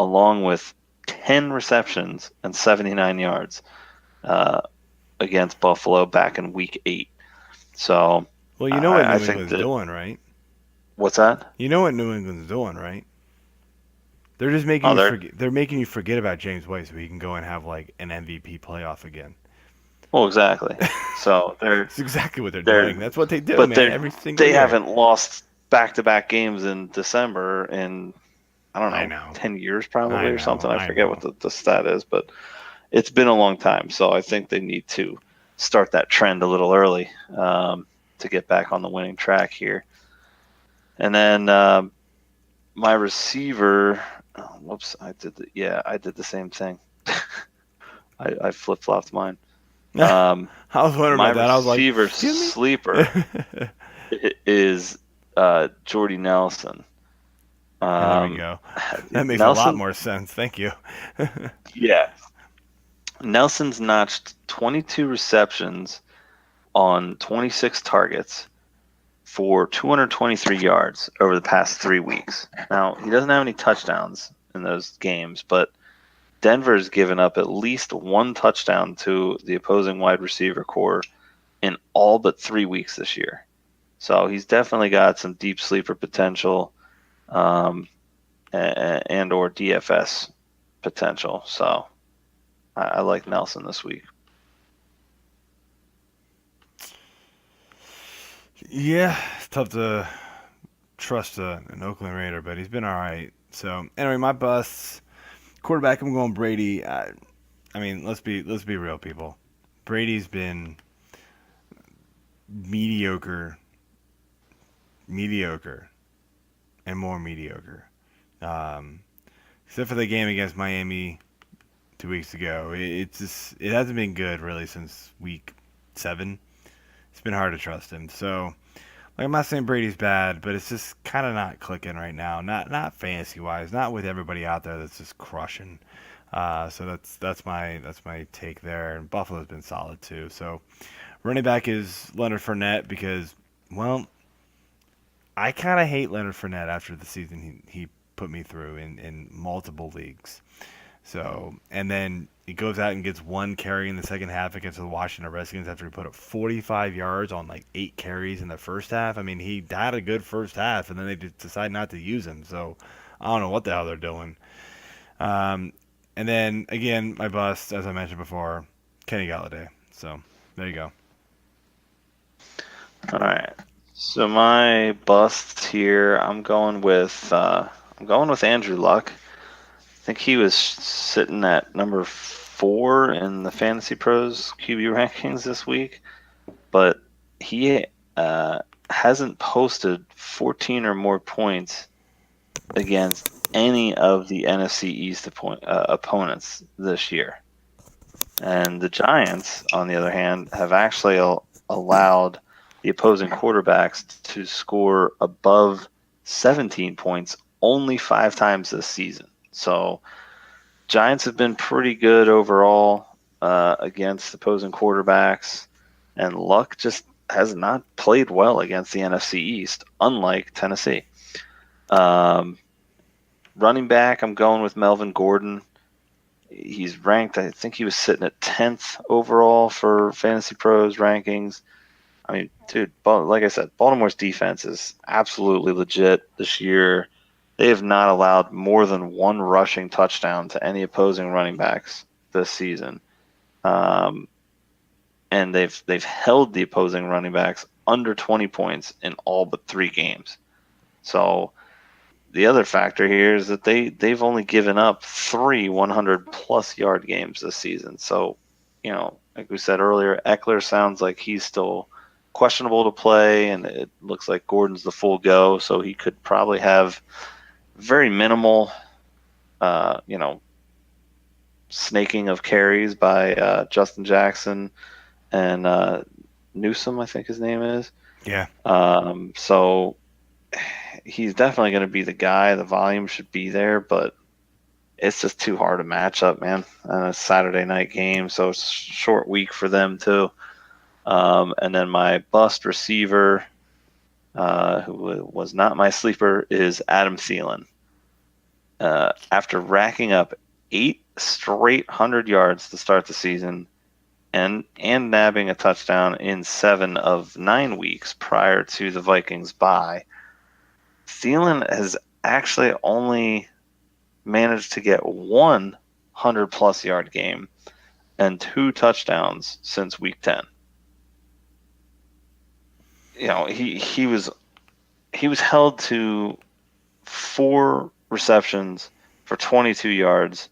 along with 10 receptions and 79 yards against Buffalo back in week 8. So, well, you know what New England's doing, right? What's that? You know what New England's doing, right? They're just making they're making you forget about James White so he can go and have like an MVP playoff again. Well, exactly. So that's exactly what they're doing. That's what they do, but man. Every single they year. haven't lost back-to-back games in December in, I don't know, 10 years probably or something. I forget what the stat is, but it's been a long time. So I think they need to start that trend a little early to get back on the winning track here. And then my receiver, I did the same thing. I flip-flopped mine. I was wondering about that. I was like, receiver sleeper is Jordy Nelson. There we go. That makes a lot more sense. Thank you. Yeah. Nelson's notched 22 receptions on 26 targets for 223 yards over the past 3 weeks. Now, he doesn't have any touchdowns in those games, but Denver's given up at least 1 touchdown to the opposing wide receiver core in all but 3 weeks this year. So he's definitely got some deep sleeper potential and or DFS potential. So I like Nelson this week. Yeah, it's tough to trust an Oakland Raider, but he's been all right. So anyway, my busts. Quarterback, I'm going Brady. I mean, let's be real, people. Brady's been mediocre, and more mediocre. Except for the game against Miami 2 weeks ago, it hasn't been good really since week 7. It's been hard to trust him. So, like, I'm not saying Brady's bad, but it's just kind of not clicking right now. Not fantasy wise, not with everybody out there that's just crushing. So that's my take there. And Buffalo's been solid too. So running back is Leonard Fournette because, well, I kind of hate Leonard Fournette after the season he put me through in multiple leagues. So, and then he goes out and gets 1 carry in the second half against the Washington Redskins after he put up 45 yards on like 8 carries in the first half. I mean, he had a good first half, and then they just decide not to use him. So, I don't know what the hell they're doing. And then, again, my bust, as I mentioned before, Kenny Galladay. So, there you go. All right. So, my busts here, I'm going with Andrew Luck. I think he was sitting at number 4 in the Fantasy Pros QB rankings this week, but he hasn't posted 14 or more points against any of the NFC East opponents this year. And the Giants, on the other hand, have actually allowed the opposing quarterbacks to score above 17 points only 5 times this season. So Giants have been pretty good overall against opposing quarterbacks, and Luck just has not played well against the NFC East, unlike Tennessee. Running back, I'm going with Melvin Gordon. He's ranked, I think he was sitting at 10th overall for Fantasy Pros rankings. I mean, dude, like I said, Baltimore's defense is absolutely legit this year. They have not allowed more than one rushing touchdown to any opposing running backs this season, and they've held the opposing running backs under 20 points in all but 3 games. So the other factor here is that they've only given up 3 100-plus yard games this season. So, like we said earlier, Eckler sounds like he's still questionable to play, and it looks like Gordon's the full go, so he could probably have very minimal, snaking of carries by Justin Jackson and Newsome, I think his name is. Yeah. So he's definitely going to be the guy. The volume should be there, but it's just too hard to match up, man. A Saturday night game, so it's a short week for them too. And then my bust receiver, who was not my sleeper, is Adam Thielen. After racking up 8 straight 100 yards to start the season and nabbing a touchdown in 7 of 9 weeks prior to the Vikings bye, Thielen has actually only managed to get 1 100-plus yard game and 2 touchdowns since week 10. He was held to 4 receptions for 22 yards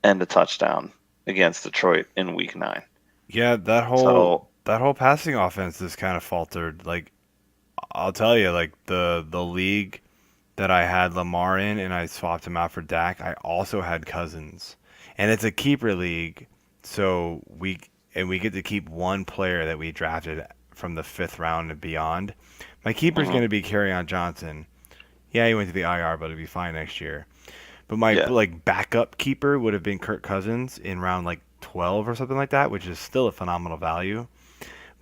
and a touchdown against Detroit in week 9. Yeah, that whole passing offense has kind of faltered. Like, I'll tell you, like the league that I had Lamar in and I swapped him out for Dak, I also had Cousins. And it's a keeper league, so we get to keep one player that we drafted from the 5th round and beyond. My keeper's going to be Kerryon Johnson. Yeah, he went to the IR, but he'll be fine next year. But my backup keeper would have been Kirk Cousins in round 12 or something like that, which is still a phenomenal value.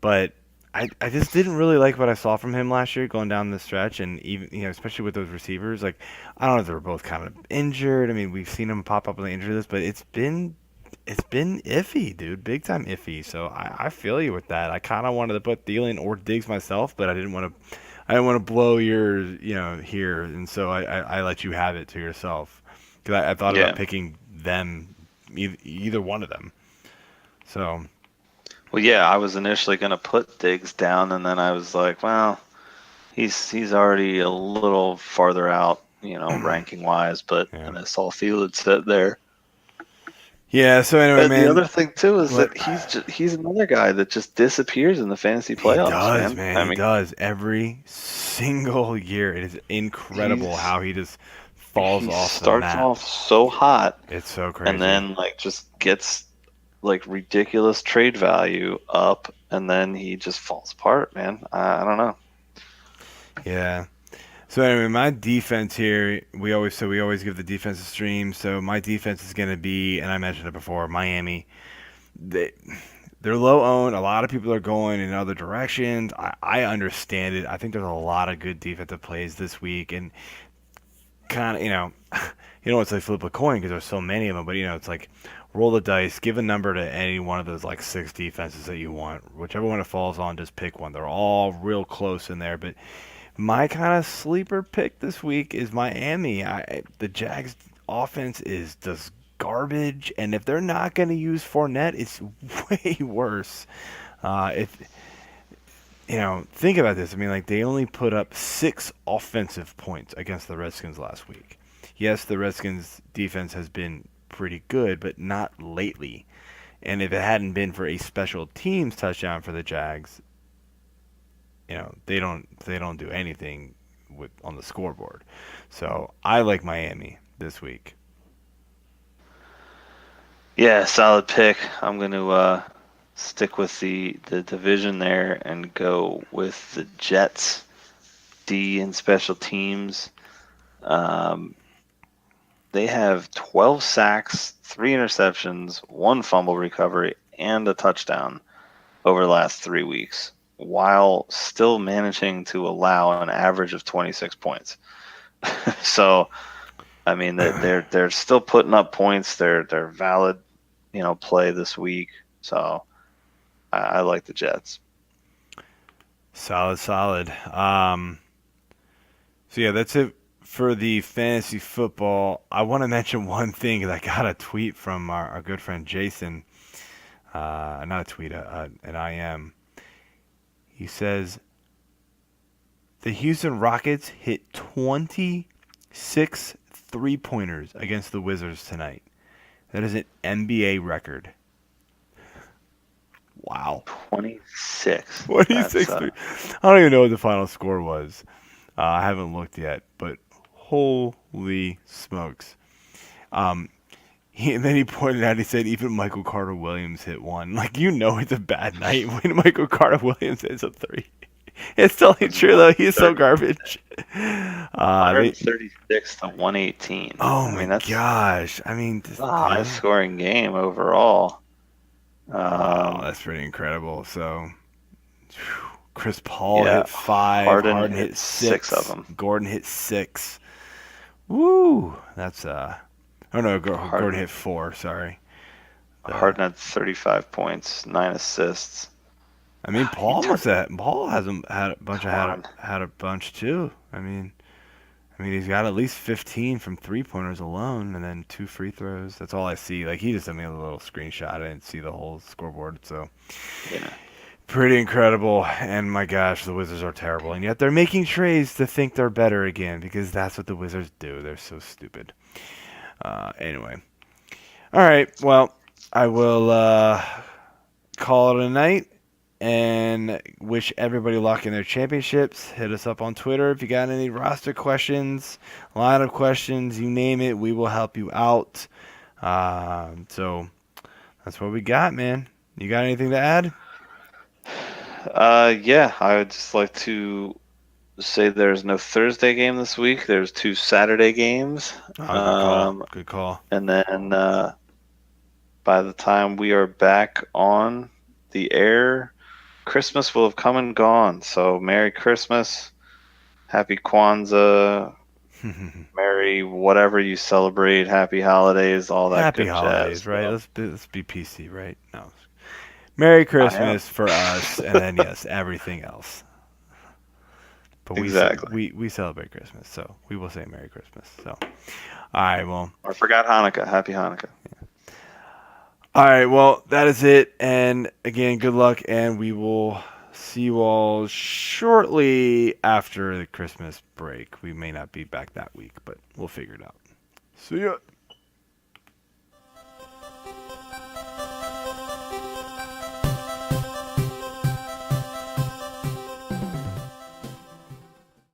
But I just didn't really like what I saw from him last year going down the stretch, and even especially with those receivers. Like, I don't know if they were both kind of injured. I mean, we've seen him pop up on the injury list, but it's been iffy, dude, big time iffy. So I feel you with that. I kind of wanted to put Thielen or Diggs myself, but I didn't want to blow yours, here, and so I let you have it to yourself because I thought about picking them, either one of them. So. Well, yeah, I was initially going to put Diggs down, and then I was like, well, he's already a little farther out, ranking wise, but and I saw Thielen sit there. Yeah, so anyway, and man. The other thing too is that he's another guy that just disappears in the fantasy playoffs. He does, man. He does every single year. It is incredible how he just falls off the map. He starts off so hot. It's so crazy. And then just gets ridiculous trade value up, and then he just falls apart, man. I don't know. Yeah. So anyway, my defense here, we always give the defense a stream. So my defense is going to be, and I mentioned it before, Miami. They're low owned. A lot of people are going in other directions. I understand it. I think there's a lot of good defensive plays this week, and kind of, you don't want to say flip a coin because there's so many of them, but it's like roll the dice, give a number to any one of those 6 defenses that you want. Whichever one it falls on, just pick one. They're all real close in there, but my kind of sleeper pick this week is Miami. The Jags offense is just garbage, and if they're not going to use Fournette, it's way worse. Think about this. I mean, they only put up 6 offensive points against the Redskins last week. Yes, the Redskins defense has been pretty good, but not lately. And if it hadn't been for a special teams touchdown for the Jags, they don't do anything on the scoreboard. So I like Miami this week. Yeah, solid pick. I'm going to stick with the division there and go with the Jets. D in special teams. They have 12 sacks, 3 interceptions, 1 fumble recovery, and a touchdown over the last 3 weeks, while still managing to allow an average of 26 points. So, I mean, they're still putting up points. They're valid, play this week. So, I like the Jets. Solid. So yeah, that's it for the fantasy football. I want to mention one thing because I got a tweet from our good friend Jason. Not a tweet, an IM. He says the Houston Rockets hit 26 three-pointers against the Wizards tonight. That is an NBA record. Wow. 26. 26. I don't even know what the final score was. I haven't looked yet, but holy smokes. And then he pointed out, he said, even Michael Carter-Williams hit one. Like, it's a bad night when Michael Carter-Williams hits a three. It's totally true, though. He is so garbage. 136 to 118. Oh, my gosh. I mean, that's a high-scoring game overall. Wow, that's pretty incredible. So, Chris Paul hit 5. Harden hit 6 of them. Gordon hit 6. Woo! That's Oh no, Gordon hit 4. Sorry. Harden had 35 points, 9 assists. I mean, Paul hasn't had a bunch. Had a bunch too. I mean, he's got at least 15 from 3-pointers alone, and then 2 free throws. That's all I see. Like, he just sent me a little screenshot. I didn't see the whole scoreboard, so yeah. Pretty incredible, and my gosh, the Wizards are terrible, and yet they're making trades to think they're better again, because that's what the Wizards do. They're so stupid. Anyway. Alright, well, I will call it a night, and wish everybody luck in their championships. Hit us up on Twitter if you got any roster questions, lineup questions, you name it, we will help you out. So, that's what we got, man. You got anything to add? Yeah, I would just like to say there's no Thursday game this week. There's 2 Saturday games. Good call. And then by the time we are back on the air, Christmas will have come and gone. So Merry Christmas, Happy Kwanzaa, Merry whatever you celebrate, Happy Holidays, all that Happy good holidays, jazz. right? Let's be PC, right? No. Merry Christmas for us, and then yes, everything else. But exactly. We celebrate Christmas, so we will say Merry Christmas. So, all right, well. I forgot Hanukkah. Happy Hanukkah. Yeah. All right, well, that is it. And again, good luck, and we will see you all shortly after the Christmas break. We may not be back that week, but we'll figure it out. See ya.